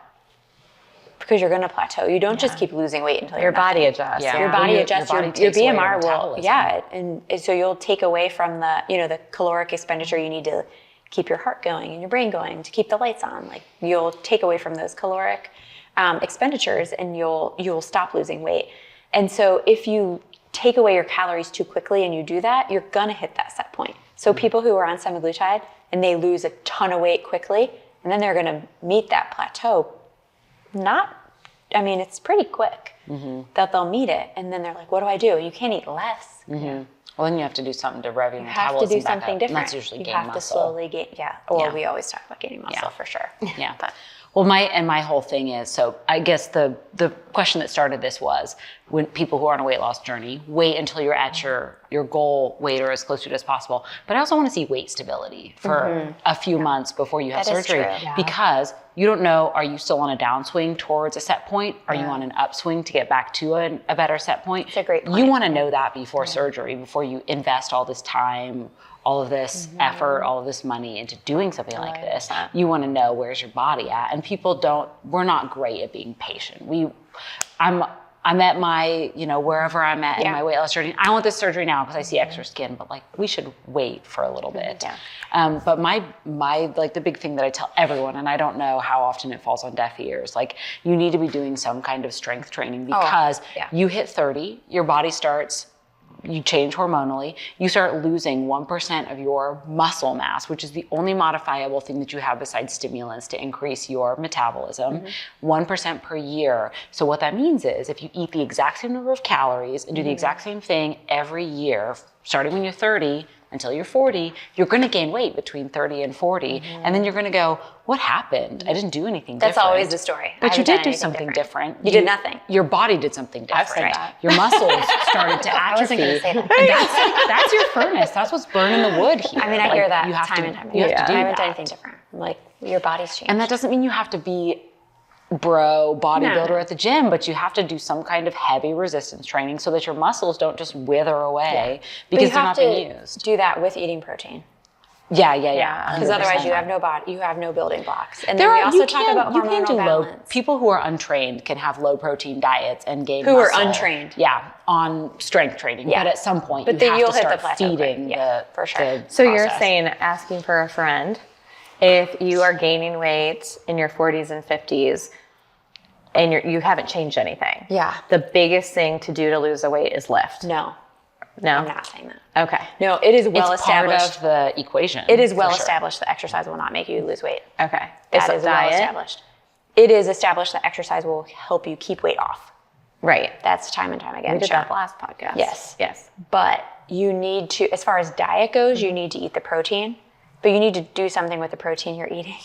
Because you're going to plateau. You don't just keep losing weight until Your body adjusts. Yeah. Your body Your adjusts. body Your takes away your BMR will, metabolism. and so you'll take away from the, the caloric expenditure you need to keep your heart going and your brain going, to keep the lights on. Like, you'll take away from those caloric expenditures, and you'll stop losing weight. And so if you take away your calories too quickly and you do that, you're gonna hit that set point. So people who are on semaglutide and they lose a ton of weight quickly, and then they're gonna meet that plateau. It's pretty quick that they'll meet it, and then they're like, what do I do? You can't eat less. Well, then you have to do something to rev your You have to metabolism do back something up. different. And that's usually you gain have muscle. to slowly gain, Well, Yeah. we always talk about gaining muscle for sure. Yeah. But Well, my whole thing is, so I guess the question that started this was, when people who are on a weight loss journey, wait until you're at your goal weight or as close to it as possible. But I also want to see weight stability for a few months before you have That is surgery, true. Yeah. because you don't know, are you still on a downswing towards a set point? Are you on an upswing to get back to a better set point? It's a great You point. want to know that before surgery, before you invest all this time, all of this effort, all of this money into doing something like this. You want to know, where's your body at? And we're not great at being patient. I'm at my, wherever I'm at in my weight loss journey. I want this surgery now because I see extra skin, but like, we should wait for a little bit. Yeah. But my like the big thing that I tell everyone, and I don't know how often it falls on deaf ears, like, you need to be doing some kind of strength training, because you hit 30, your body starts, you change hormonally, you start losing 1% of your muscle mass, which is the only modifiable thing that you have besides stimulants to increase your metabolism, 1% per year. So what that means is, if you eat the exact same number of calories and do the exact same thing every year, starting when you're 30 until you're 40, you're going to gain weight between 30 and 40. And then you're going to go, what happened? I didn't do anything different. that's always the story. I But you haven't done did do anything something different. You did nothing. Your body did something different. said that. Your muscles started to I wasn't atrophy. gonna say that. And that's your furnace. That's what's burning the wood here. I mean, I hear that You have time to, and time you again. have to do I haven't that. done anything different. I'm like, your body's changed. And that doesn't mean you have to be bro bodybuilder No. at the gym, but you have to do some kind of heavy resistance training so that your muscles don't just wither away But because you they're have not being used. do that with eating protein. Yeah. Because 100%. otherwise you have no body, you have no building blocks. And There then we are, also you talk can, about you can hormonal do low, balance. people who are untrained can have low protein diets and gain Who are muscle. untrained. Yeah, on strength training. Yeah. But at some point, But you then have you'll to hit the start plateau, right? feeding Yeah, the for sure. the So you're process. saying asking for a friend, if you are gaining weight in your 40s and 50s and you haven't changed anything. Yeah. The biggest thing to do to lose the weight is lift. No, No? I'm not saying that. Okay. No, it is well It's part established. of the equation. It is for well sure. established that exercise will not make you lose weight. Okay. That It's is a well diet. established. It is established that exercise will help you keep weight off. Right. That's time and time again. We did shown. that last podcast. Yes. Yes. But you need to, as far as diet goes, you need to eat the protein, but you need to do something with the protein you're eating.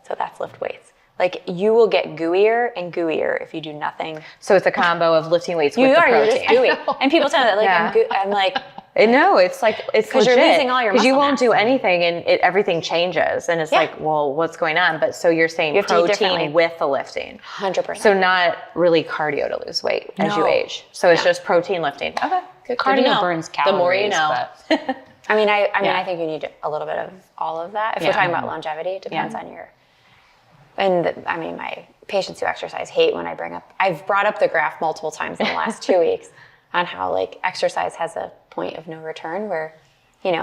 So that's lift weights. Like, you will get gooier and gooier if you do nothing. So it's a combo of lifting weights with You're the protein. just gooey. And people tell me that, like, Yeah. I'm like, No, it's like, it's 'Cause you're legit. losing all your Because you muscle won't mass. do anything and everything changes. And it's Yeah. like, well, what's going on? But so you're saying You have to eat differently. protein with the lifting. 100%. So not really cardio to lose weight as you No. age. So it's just protein lifting. Okay. Good. Cardio Good to know. burns calories. The more you know. But I mean, I Yeah. think you need a little bit of all of that. If Yeah. we're talking about longevity, it depends on your. And my patients who exercise hate when I bring up. I've brought up the graph multiple times in the last 2 weeks on how, like, exercise has a point of no return, where,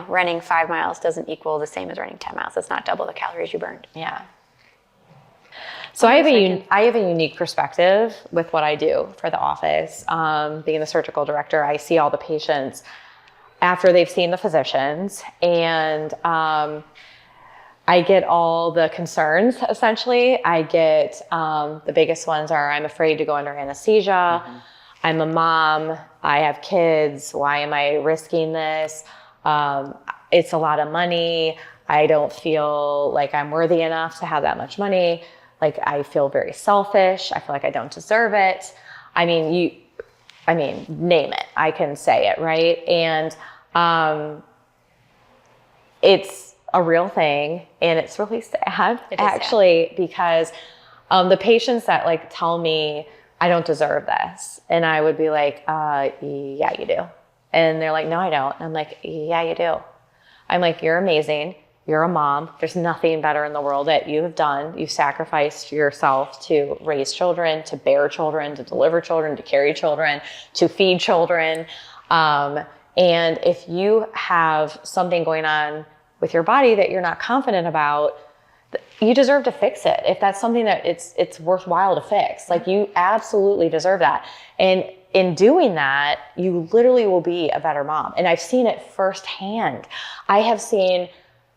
running 5 miles doesn't equal the same as running 10 miles. It's not double the calories you burned. Yeah. So I have a unique perspective with what I do for the office. Being the surgical director, I see all the patients. after they've seen the physicians, and I get all the concerns, essentially. I get, the biggest ones are, I'm afraid to go under anesthesia. I'm a mom. I have kids. Why am I risking this? It's a lot of money. I don't feel like I'm worthy enough to have that much money. Like, I feel very selfish. I feel like I don't deserve it. I mean, name it. I can say it, right? And it's a real thing, and it's really sad, actually, because the patients that like tell me I don't deserve this, and I would be like, yeah, you do. And they're like, no, I don't. And I'm like, yeah, you do. I'm like, you're amazing. You're a mom. There's nothing better in the world that you have done. You've sacrificed yourself to raise children, to bear children, to deliver children, to carry children, to feed children. And if you have something going on with your body that you're not confident about, you deserve to fix it. If that's something that it's worthwhile to fix, like, you absolutely deserve that. And in doing that, you literally will be a better mom. And I've seen it firsthand. I have seen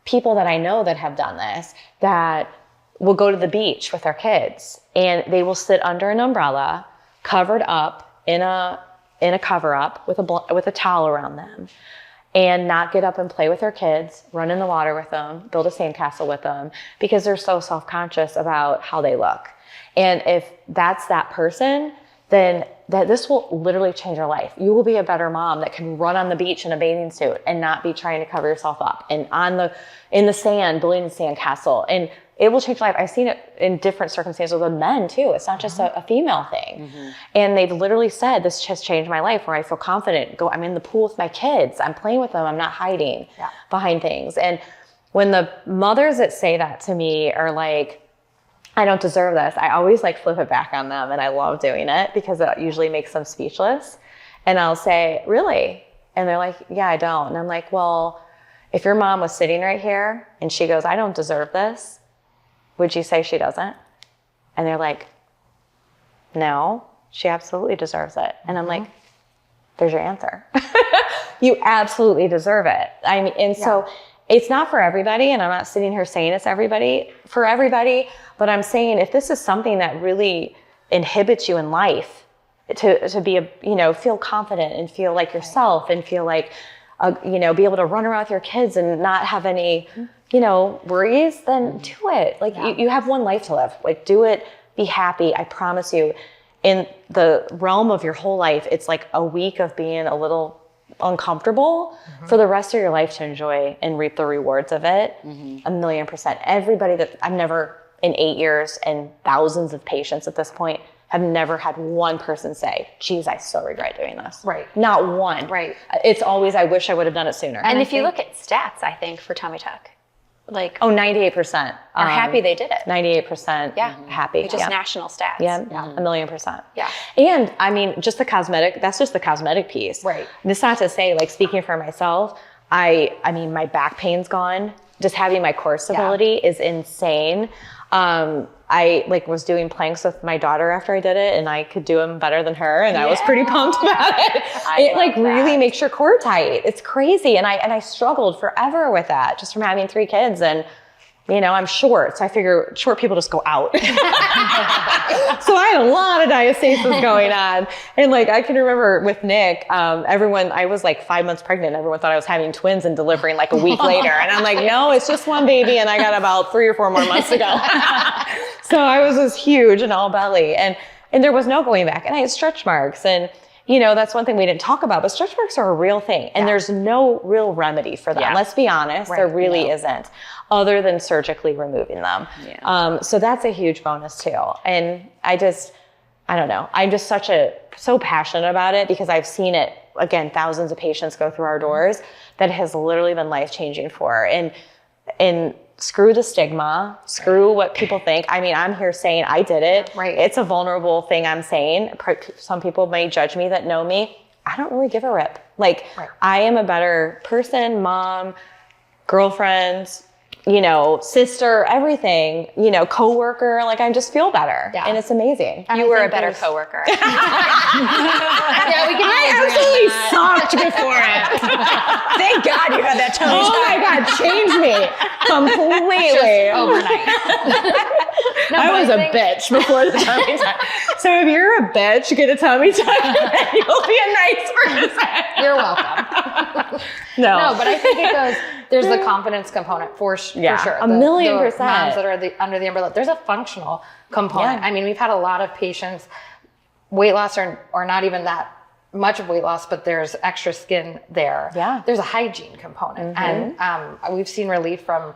people that I know that have done this, that will go to the beach with their kids, and they will sit under an umbrella, covered up in a cover up with a towel around them, and not get up and play with their kids, run in the water with them, build a sandcastle with them, because they're so self-conscious about how they look. And if that's that person, then this will literally change your life. You will be a better mom that can run on the beach in a bathing suit and not be trying to cover yourself up, and in the sand, building a sandcastle. And it will change your life. I've seen it in different circumstances with men too. It's not just a female thing. And they've literally said, this has changed my life, where I feel confident. I'm in the pool with my kids. I'm playing with them. I'm not hiding behind things. And when the mothers that say that to me are like, I don't deserve this, I always like flip it back on them. And I love doing it, because it usually makes them speechless. And I'll say, really? And they're like, yeah, I don't. And I'm like, well, if your mom was sitting right here and she goes, I don't deserve this, would you say she doesn't? And they're like, no, she absolutely deserves it. And I'm like, there's your answer. You absolutely deserve it. I mean, and so it's not for everybody, and I'm not sitting here saying it's for everybody, but I'm saying, if this is something that really inhibits you in life, to be feel confident and feel like yourself, and feel like, be able to run around with your kids and not have any, worries, then do it. Like, you have one life to live. Like, do it, be happy. I promise you, in the realm of your whole life, it's like a week of being a little uncomfortable for the rest of your life to enjoy and reap the rewards of it. 1,000,000%. Everybody that I've never, in 8 years and thousands of patients at this point, have never had one person say, geez, I so regret doing this. Right. Not one. Right. It's always, I wish I would have done it sooner. And if you look at stats, I think, for tummy tuck, like, 98% are happy they did it. 98% happy. It's just national stats. Yeah, 1,000,000%. Yeah. And I mean, just the cosmetic, that's just the cosmetic piece. Right. And it's not to say, like, speaking for myself, I mean, my back pain's gone. Just having my core stability is insane. I was doing planks with my daughter after I did it, and I could do them better than her, and I was pretty pumped about it. It really makes your core tight. It's crazy. And I struggled forever with that, just from having 3 kids. And I'm short, so I figure short people just go out. So I had a lot of diastasis going on. And I can remember with Nick, I was 5 months pregnant. Everyone thought I was having twins and delivering a week later. And I'm like, no, it's just one baby. And I got about 3 or 4 more months to go. So I was this huge and all belly. And there was no going back. And I had stretch marks. And that's one thing we didn't talk about, but stretch marks are a real thing. And there's no real remedy for them. Let's be honest, there really isn't, other than surgically removing them. So that's a huge bonus too. And I don't know, I'm just so passionate about it, because I've seen it, again, thousands of patients go through our doors, that has literally been life-changing for. And screw the stigma, screw what people think. I mean, I'm here saying I did it. Right. It's a vulnerable thing I'm saying. Some people may judge me that know me. I don't really give a rip. I am a better person, mom, girlfriend, you know, sister, everything, you know, coworker, like I just feel better. Yeah. And it's amazing. You were a better coworker. Yeah, we can I absolutely sucked before it. Thank God you had that tummy Oh my God, changed me completely. overnight. I was a bitch before the tummy tuck. So if you're a bitch, get a tummy tuck, and you'll be a nice person. You're welcome. No, No, but I think it goes, there's the confidence component for sure. A The million moms percent. that are under the umbrella. There's a functional component. Yeah. I mean, we've had a lot of patients, weight loss or not even that much of weight loss, but there's extra skin there. Yeah. There's a hygiene component. And we've seen relief from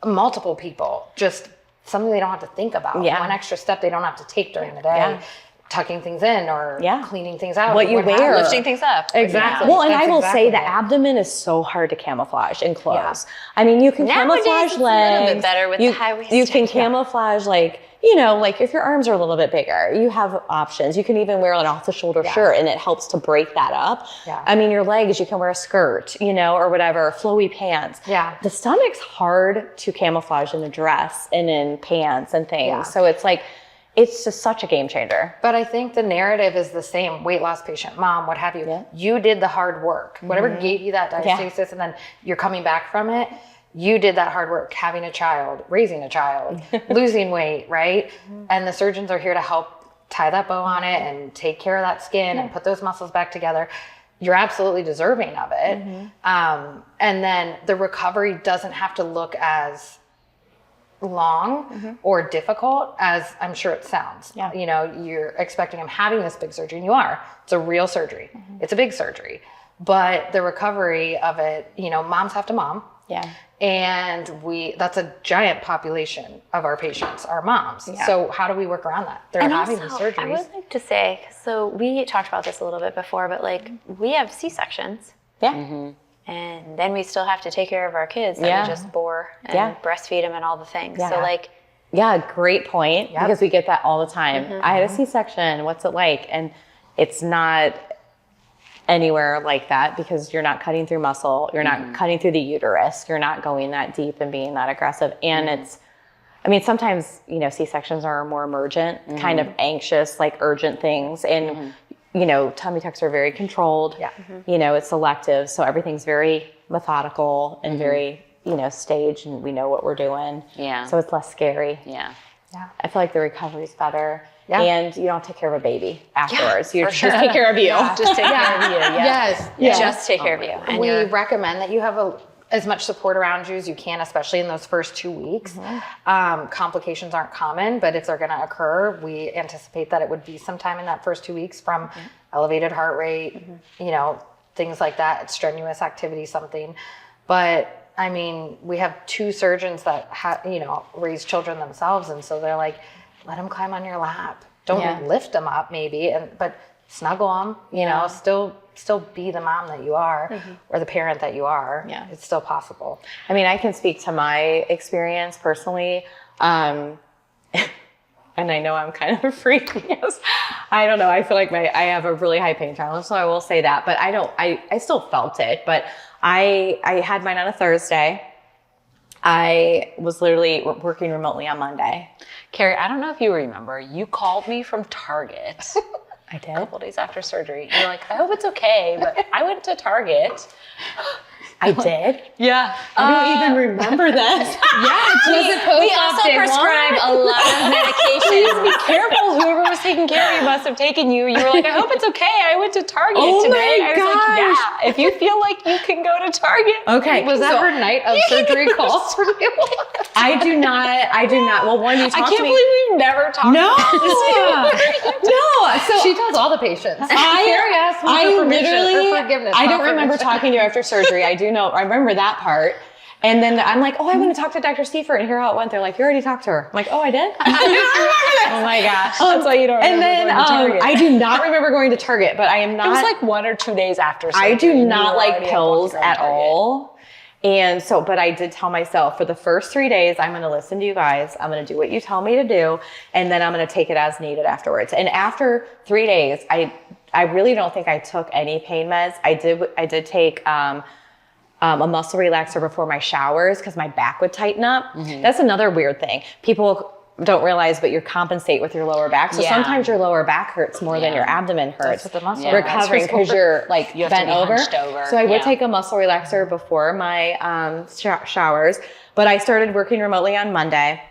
multiple people, just something they don't have to think about. Yeah. One extra step they don't have to take during the day. Yeah. Tucking things in or cleaning things out. What you wear. Lifting things up. Exactly. Well, and That's I will exactly say the it. abdomen is so hard to camouflage in clothes. I mean, you can Nowadays, camouflage it's a legs. little bit better with you, the high-waisted. You can camouflage like, you know, like if your arms are a little bit bigger, you have options. You can even wear an off-the-shoulder shirt and it helps to break that up. Yeah. I mean, your legs, you can wear a skirt, you know, or whatever, flowy pants. Yeah. The stomach's hard to camouflage in a dress and in pants and things. Yeah. So it's like, it's just such a game changer. But I think the narrative is the same. Weight loss patient, mom, what have you. Yeah. You did the hard work. Whatever gave you that diastasis and then you're coming back from it, you did that hard work, having a child, raising a child, losing weight, right? And the surgeons are here to help tie that bow on it and take care of that skin and put those muscles back together. You're absolutely deserving of it. And then the recovery doesn't have to look as long or difficult as I'm sure it sounds. Yeah. You know, you're expecting I'm having this big surgery, and you are. It's a real surgery. It's a big surgery. But the recovery of it, you know, moms have to mom. Yeah. And that's a giant population of our patients, our moms. Yeah. So how do we work around that? They're And having also, these surgeries. I would like to say, so we talked about this a little bit before, but like we have C-sections. Yeah. And then we still have to take care of our kids that Yeah. we just bore and Yeah. breastfeed them and all the things. Yeah. So like, Yeah, great point. Yep. Because we get that all the time. I had a C-section. What's it like? And it's not anywhere like that because you're not cutting through muscle. You're not cutting through the uterus. You're not going that deep and being that aggressive. And it's, I mean, sometimes, you know, C-sections are more emergent, kind of anxious, like urgent things. And, you know, tummy tucks are very controlled. Yeah. You know, it's selective. So everything's very methodical and very, you know, staged, and we know what we're doing. Yeah. So it's less scary. Yeah. I feel like the recovery's better. Yeah. And you don't take care of a baby afterwards. You for just sure. take care of you. just take care of you. Yeah. Yes. Just take care of you. And We you're, recommend that you have as much support around you as you can, especially in those first 2 weeks. Complications aren't common, but if they're going to occur, we anticipate that it would be sometime in that first 2 weeks from elevated heart rate, you know, things like that, strenuous activity, something. But I mean, we have 2 surgeons that you know, raise children themselves, and so they're like, let them climb on your lap. Don't lift them up, maybe, but snuggle them. You know, still be the mom that you are, or the parent that you are. Yeah. It's still possible. I mean, I can speak to my experience personally. And I know I'm kind of a freak because I don't know. I feel like I have a really high pain tolerance, so I will say that. But I still felt it. But I had mine on a Thursday. I was literally working remotely on Monday. Carrie, I don't know if you remember, you called me from Target I did. a couple days after surgery. You're like, I hope it's okay, but I went to Target. I did. Yeah. I don't even remember that. we also prescribe a lot of medications. Be careful. Whoever was taking care of you must have taken you. You were like, I hope it's okay. I went to Target Oh today. my I was like, gosh. yeah, if you feel like you can go to Target. Okay. Was that her night of surgery calls for you? I do not. Well, one, you I talked can't to me. believe we've never talked No. about this. No. So She tells all the patients. Carrie asked me for permission, or forgiveness. I not don't remember permission. talking to you after surgery. I do know. I remember that part. And then I'm like, oh, I want to talk to Dr. Stefer and hear how it went. They're like, you already talked to her. I'm like, oh, I did? Oh my gosh. That's why you don't And remember then going to Target. I do not remember going to Target, but I am not. It was like 1 or 2 days after surgery. I do and you not were like already pills walking around at Target. all. And so, but I did tell myself for the first 3 days, I'm going to listen to you guys. I'm going to do what you tell me to do. And then I'm going to take it as needed afterwards. And after 3 days, I really don't think I took any pain meds. I did take, a muscle relaxer before my showers because my back would tighten up. That's another weird thing. People don't realize, but you compensate with your lower back. So sometimes your lower back hurts more than your abdomen hurts. That's what the muscle recovering because you're like You have to bent be over. hunched over. So I would take a muscle relaxer before my showers, but I started working remotely on Monday.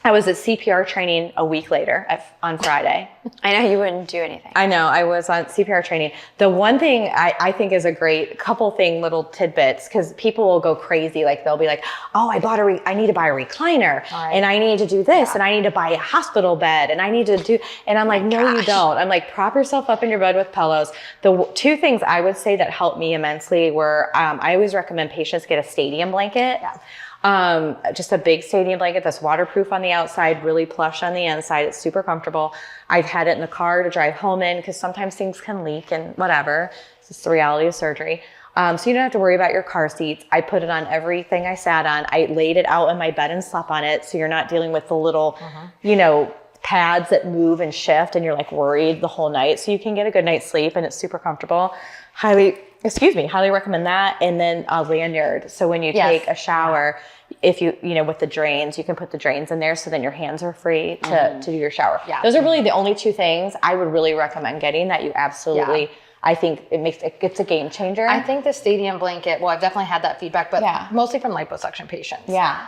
I was at CPR training a week later on Friday. I know you wouldn't do anything. I know, I was on CPR training. The one thing I think is a great little tidbits, because people will go crazy. Like they'll be like, oh, I need to buy a recliner and I need to do this and I need to buy a hospital bed and I need to do, and I'm like, no, you don't. I'm like, prop yourself up in your bed with pillows. The two things I would say that helped me immensely were, I always recommend patients get a stadium blanket. Just a big stadium blanket that's waterproof on the outside, really plush on the inside. It's super comfortable. I've had it in the car to drive home in because sometimes things can leak and whatever. It's just the reality of surgery. So you don't have to worry about your car seats. I put it on everything I sat on. I laid it out in my bed and slept on it. So you're not dealing with the little, pads that move and shift and you're like worried the whole night. So you can get a good night's sleep and it's super comfortable. Highly recommend that. And then a lanyard. So when you take a shower, if you with the drains, you can put the drains in there. So then your hands are free to do your shower. Yeah. Those are really the only two things I would really recommend getting that you absolutely, I think it's a game changer. I think the stadium blanket, well, I've definitely had that feedback, but mostly from liposuction patients. Yeah.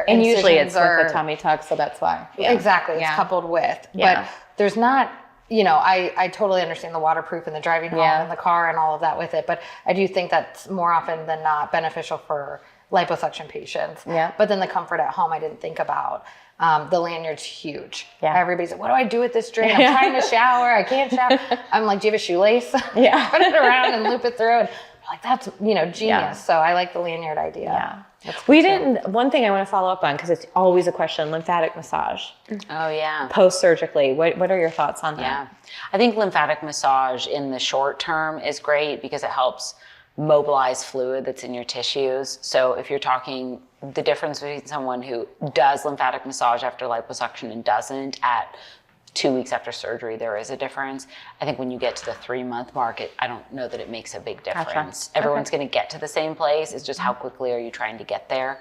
And usually it's with a tummy tuck, so that's why. Yeah. Exactly. It's coupled with. Yeah. But there's not, I totally understand the waterproof and the driving home and the car and all of that with it, but I do think that's more often than not beneficial for liposuction patients. Yeah. But then the comfort at home I didn't think about. The lanyard's huge. Yeah. Everybody's like, what do I do with this drain? I'm trying to shower. I can't shower. I'm like, do you have a shoelace? Yeah. Put it around and loop it through. And I'm like, that's, genius. Yeah. So I like the lanyard idea. Yeah. One thing I want to follow up on, because it's always a question, lymphatic massage. Oh, yeah. Post-surgically. What are your thoughts on that? Yeah. I think lymphatic massage in the short term is great because it helps mobilize fluid that's in your tissues. So if you're talking the difference between someone who does lymphatic massage after liposuction and doesn't at 2 weeks after surgery, there is a difference. I think when you get to the 3-month mark, I don't know that it makes a big difference. Gotcha. Everyone's going to get to the same place. It's just how quickly are you trying to get there?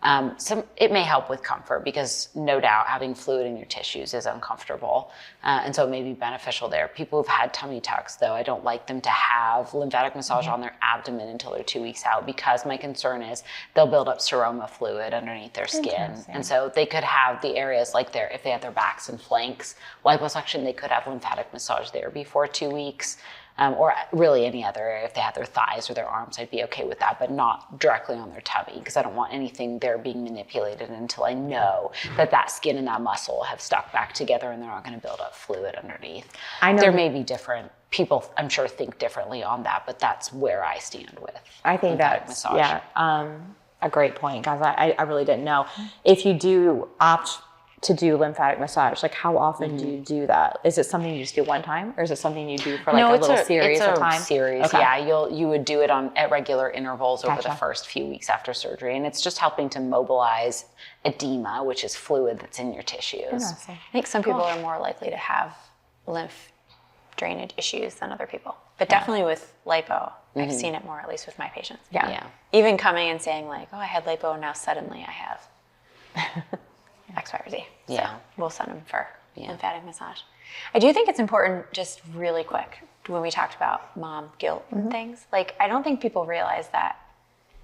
It may help with comfort because no doubt having fluid in your tissues is uncomfortable. And so it may be beneficial there. People who've had tummy tucks, though, I don't like them to have lymphatic massage on their abdomen until they're 2 weeks out because my concern is they'll build up seroma fluid underneath their skin. And so they could have the areas like if they have their backs and flanks, liposuction, they could have lymphatic massage there before 2 weeks. Or really any other area. If they had their thighs or their arms, I'd be okay with that, but not directly on their tummy because I don't want anything there being manipulated until I know that skin and that muscle have stuck back together and they're not going to build up fluid underneath. I know there may be different people, I'm sure, think differently on that, but that's where I stand with. I think that's massage. A great point, guys. I really didn't know. If you do opt to do lymphatic massage, like how often do you do that? Is it something you just do one time, or is it something you do for like a little series of time? It's a series. Okay. Yeah, you would do it at regular intervals over the first few weeks after surgery, and it's just helping to mobilize edema, which is fluid that's in your tissues. I think some people are more likely to have lymph drainage issues than other people, but definitely with lipo, I've seen it more, at least with my patients. Yeah. Even coming and saying like, oh, I had lipo, and now suddenly I have X, Y, or Z. So we'll send them for lymphatic massage. I do think it's important, just really quick, when we talked about mom guilt and things, like I don't think people realize that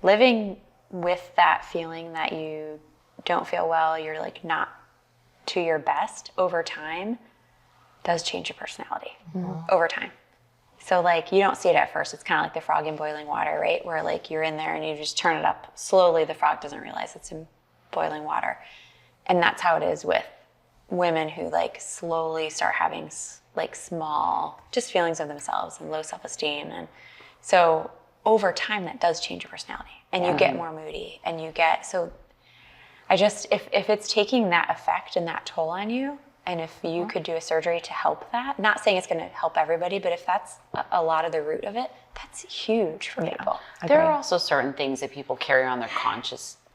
living with that feeling that you don't feel well, you're like not to your best over time does change your personality over time. So like you don't see it at first. It's kind of like the frog in boiling water, right? Where like you're in there and you just turn it up slowly. The frog doesn't realize it's in boiling water. And that's how it is with women who like slowly start having like small just feelings of themselves and low self-esteem. And so over time that does change your personality and you get more moody and you get, so I just, if it's taking that effect and that toll on you, and if you could do a surgery to help that, not saying it's going to help everybody, but if that's a lot of the root of it, that's huge for people. There are also certain things that people carry on their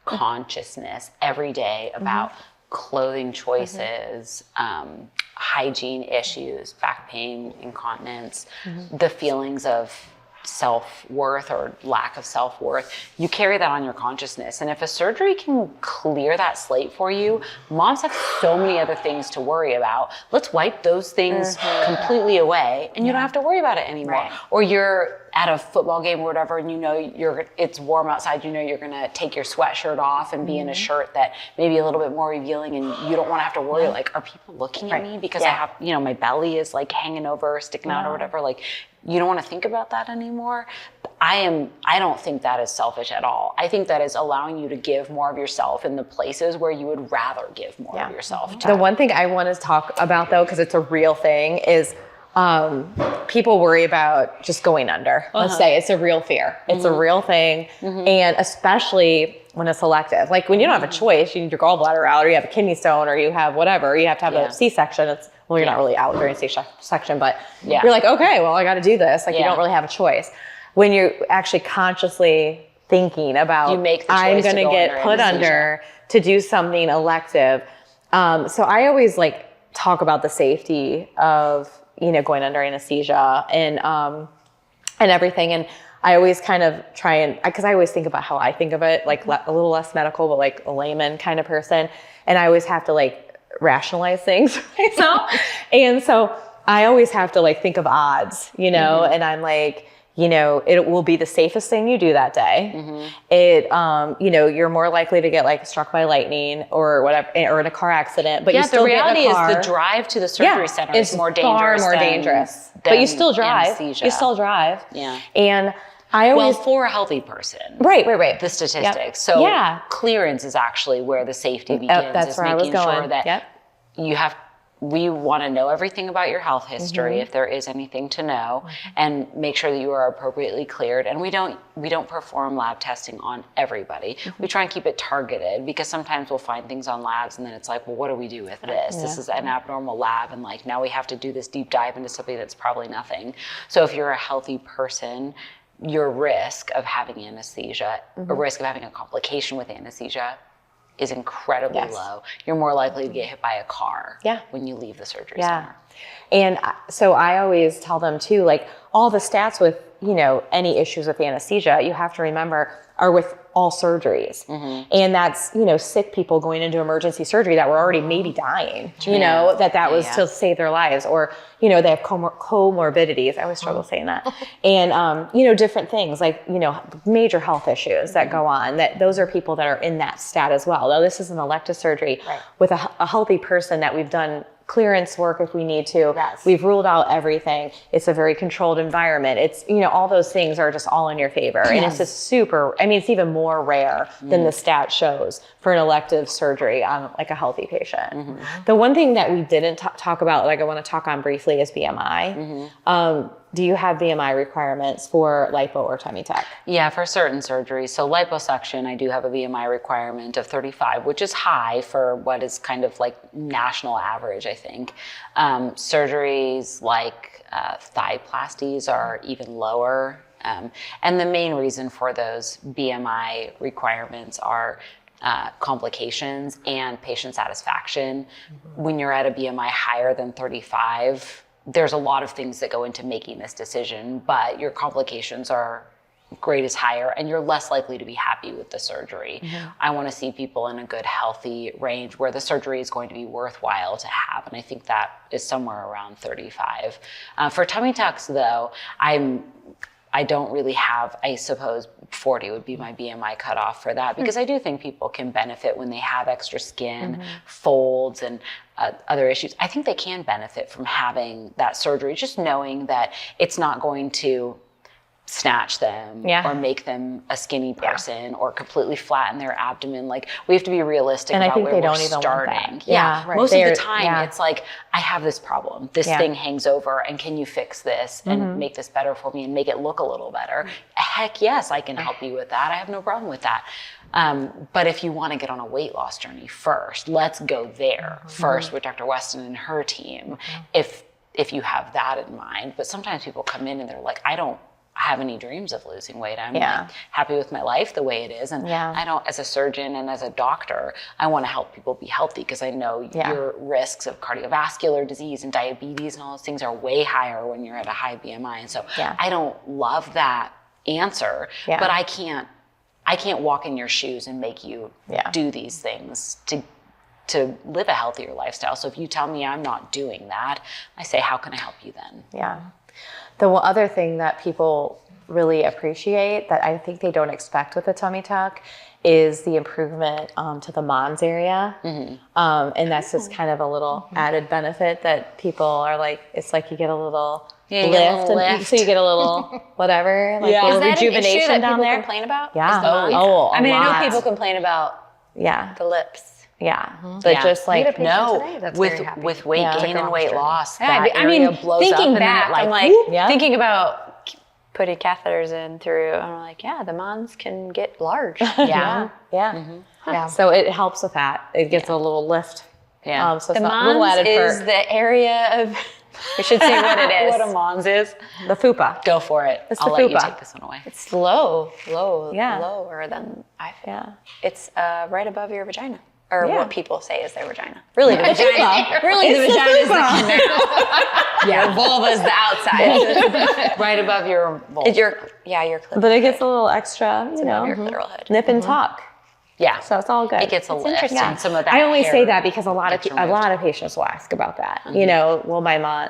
consciousness every day about clothing choices, hygiene issues, back pain, incontinence, the feelings of self-worth or lack of self-worth, you carry that on your consciousness. And if a surgery can clear that slate for you, moms have so many other things to worry about. Let's wipe those things completely away, and you don't have to worry about it anymore. Right. Or you're at a football game or whatever, and you know it's warm outside, you know you're gonna take your sweatshirt off and be in a shirt that maybe a little bit more revealing, and you don't wanna have to worry, like, are people looking at me because I have, you know, my belly is like hanging over, sticking out or whatever. Like, you don't want to think about that anymore. I don't think that is selfish at all. I think that is allowing you to give more of yourself in the places where you would rather give more of yourself to. The one thing I want to talk about, though, because it's a real thing, is people worry about just going under. Let's say it's a real fear. It's a real thing. And especially when it's elective, like when you don't have a choice, you need your gallbladder out, or you have a kidney stone, or you have whatever, you have to have a C-section. Well, you're not really out during C-section, but you're like, okay, well, I got to do this. Like you don't really have a choice. When you're actually consciously thinking about, you make the choice I'm going to get put under to do something elective. So I always like talk about the safety of, you know, going under anesthesia and everything. And I always kind of try and, because I always think about how I think of it, like a little less medical, but like a layman kind of person. And I always have to like rationalize things myself. And so I always have to like think of odds, you know, and I'm like, you know, it will be the safest thing you do that day. It, you know, you're more likely to get like struck by lightning or whatever, or in a car accident, but you still the reality get in a car. is the drive to the surgery center is more far dangerous. more dangerous. But you still drive. Anesthesia. You still drive. Yeah. And I always, for a healthy person. Right. The statistics. So clearance is actually where the safety begins. That's is where I was making going. sure that we want to know everything about your health history, if there is anything to know, and make sure that you are appropriately cleared. And we don't perform lab testing on everybody. We try and keep it targeted, because sometimes we'll find things on labs and then it's like, well, what do we do with this? This is an abnormal lab, and like now we have to do this deep dive into something that's probably nothing. So if you're a healthy person, your risk of having anesthesia, or risk of having a complication with anesthesia, is incredibly low. You're more likely to get hit by a car when you leave the surgery center. And so I always tell them too, like all the stats with, you know, any issues with anesthesia, you have to remember are with all surgeries. And that's, you know, sick people going into emergency surgery that were already maybe dying, you know, that was to save their lives, or, you know, they have comorbidities. I always struggle saying that. And, you know, different things like, you know, major health issues that go on, that those are people that are in that stat as well. Now this is an elective surgery with a healthy person that we've done clearance work if we need to. We've ruled out everything. It's a very controlled environment. It's, you know, all those things are just all in your favor. And it's just super, I mean, it's even more rare than the stat shows for an elective surgery on like a healthy patient. The one thing that we didn't talk about, like I want to talk on briefly, is BMI. Do you have BMI requirements for lipo or tummy tuck? Yeah, for certain surgeries. So liposuction, I do have a BMI requirement of 35, which is high for what is kind of like national average, I think. Surgeries like thigh-plasties are even lower. And the main reason for those BMI requirements are complications and patient satisfaction. When you're at a BMI higher than 35, there's a lot of things that go into making this decision, but your complications are grade is higher and you're less likely to be happy with the surgery. I want to see people in a good, healthy range where the surgery is going to be worthwhile to have. And I think that is somewhere around 35. For tummy tucks though, I don't really have, I suppose 40 would be my BMI cutoff for that, because I do think people can benefit when they have extra skin, folds, and other issues. I think they can benefit from having that surgery, just knowing that it's not going to snatch them or make them a skinny person or completely flatten their abdomen. Like, we have to be realistic about where we're starting. Most of the time it's like, I have this problem, this thing hangs over, and can you fix this and make this better for me and make it look a little better? Heck yes, I can help you with that. I have no problem with that. But if you want to get on a weight loss journey first, let's go there first with Dr. Weston and her team, if you have that in mind. But sometimes people come in and they're like, I have any dreams of losing weight. I'm Yeah. like happy with my life the way it is. And Yeah. I don't, as a surgeon and as a doctor, I want to help people be healthy because I know your risks of cardiovascular disease and diabetes and all those things are way higher when you're at a high BMI. And so I don't love that answer, but I can't walk in your shoes and make you do these things to live a healthier lifestyle. So if you tell me I'm not doing that, I say, how can I help you then? Yeah. The other thing that people really appreciate that I think they don't expect with a tummy tuck is the improvement to the mons area. And that's just kind of a little added benefit that people are like, it's like you get a little lift. So you get a little whatever, like a little rejuvenation issue that down people there. Complain about? Yeah. Is the mons? I mean, I know people complain about the lips. Yeah. But just like, with weight gain and weight loss, Yeah, that I mean, area blows up thinking and back, then I'm like thinking about putting catheters in through, and I'm like, yeah, the mons can get large. Yeah. So it helps with that. It gets a little lift. Yeah. So it's The not a little mons added is perk. the area of, we should say what it is. What a mons is. The fupa. Go for it. It's I'll the let you fupa. take this one away. It's lower than I feel. Yeah. It's right above your vagina. Or Yeah. what people say is their vagina. Really, the vagina. Really, the vagina is the canal. Your vulva is the outside. Right above your vulva. It's your clitoris. But it gets a little extra, you know, Your clitoral hood. nip and tuck. Yeah. So it's all good. It gets a lift. interesting. And some of that I only hair say that because a lot gets of removed. patients will ask about that. You know, will my mom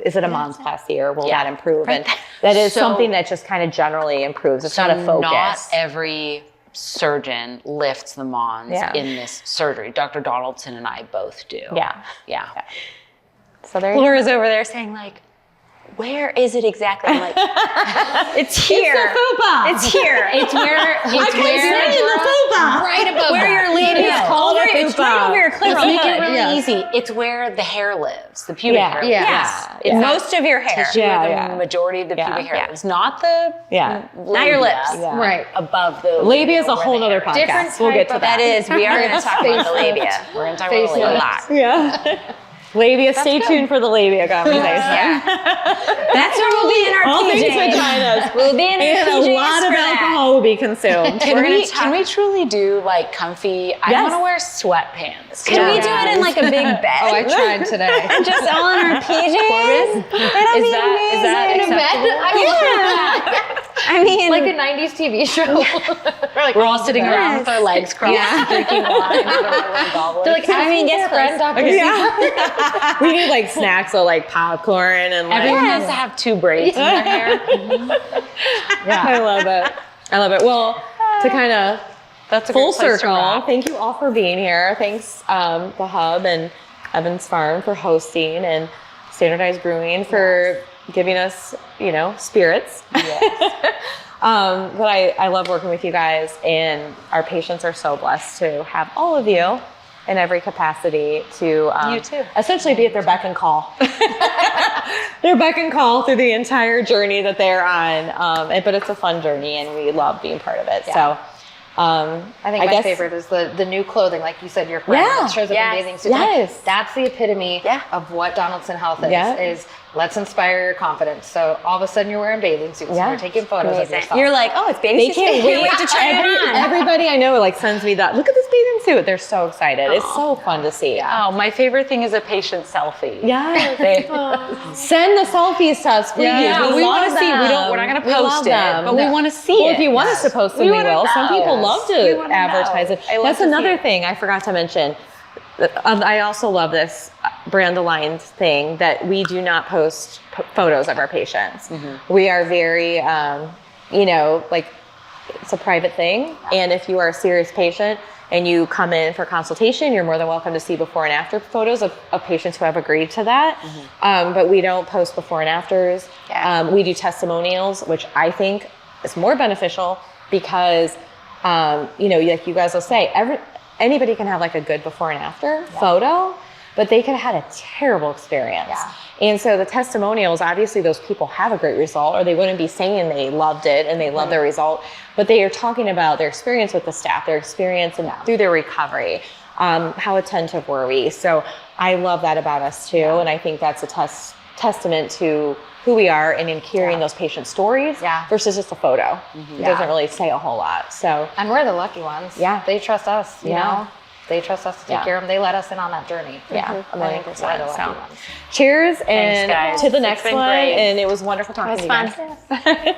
is it a monsplasty or will that improve? And that is So- something that just kind of generally improves. It's not a focus. Not every surgeon lifts the mons in this surgery. Dr. Donaldson and I both do. Yeah. So there you go. Laura's over there saying like, where is it exactly? I'm like, it's here. It's here. It's where right above where your labia is. It's right over your clitoral Let's make it hood. really easy. It's where the hair lives, the pubic hair lives. Yes. It's Most of your hair. tissue where the majority of the pubic hair lives. Not the Not your lips. Yeah. Right. above the Labia is a where whole the other hair is. podcast. Different We'll get to type of- that. That is, we are going to talk about the labia. We're going to talk about the A labia. lot. Yeah. Labia, stay tuned for the labia conversation. That's where we'll be in our All PJs. things vaginas. We'll be in our And PJs a lot of for that. alcohol will be consumed. Can we truly do like comfy? I Yes. want to wear sweatpants. Can we do it in like a big bed? Oh, I tried today. Just all in our PJs? That'll be Is that amazing. acceptable? I mean, Like a 90s TV show. We're all sitting around with our legs crossed, drinking wine out of our little goblets. They're like, I mean, yes, friend, Dr. Yeah. We need like snacks, so like popcorn and like. Everyone has to have 2 braids in their hair. I love it. I love it. Well, to kind of That's a full good place to circle, wrap. thank you all for being here. Thanks, the Hub and Evans Farm for hosting, and Standardized Brewing for giving us, spirits. Yes. But I love working with you guys, and our patients are so blessed to have all of you in every capacity to You too. essentially be at their beck and call. Their beck and call through the entire journey that they're on. But it's a fun journey, and we love being part of it. So I think my favorite is the new clothing, like you said, your friend that shows up in bathing suits. Yes. That's the epitome of what Donaldson Health is. Yeah. Is let's inspire your confidence. So all of a sudden you're wearing bathing suits and you're taking photos of yourself. you're like, oh, it's bathing they suits. can't wait to try it on. Everybody I know sends me that. Look at this bathing suit. They're so excited. It's so fun to see. Oh, my favorite thing is a patient selfie. Yes. They- Send the selfies to us, please. Yeah, we want to see. We're not going to post it, but we want to see Well, it. if you want us to post them, we wanna will. Some know. people love We to wanna advertise know. it. I love That's to see another it. thing I forgot to mention. I also love this brand aligned thing that we do not post photos of our patients. We are very, it's a private thing. And if you are a serious patient and you come in for consultation, you're more than welcome to see before and after photos of patients who have agreed to that. But we don't post before and afters. We do testimonials, which I think is more beneficial because, like you guys will say, anybody can have like a good before and after photo, but they could have had a terrible experience. And so the testimonials, obviously those people have a great result, or they wouldn't be saying they loved it and they love their result, but they are talking about their experience with the staff, their experience and through their recovery. How attentive were we? So I love that about us too. And I think that's a testament to who we are and in hearing those patient stories versus just a photo. It doesn't really say a whole lot. So, and we're the lucky ones. Yeah. They trust us, you know? They trust us to take care of them. They let us in on that journey. Yeah, I think we're the lucky so ones. Cheers and guys. to the It's next been one. great. And it was wonderful talking to you guys. Fun.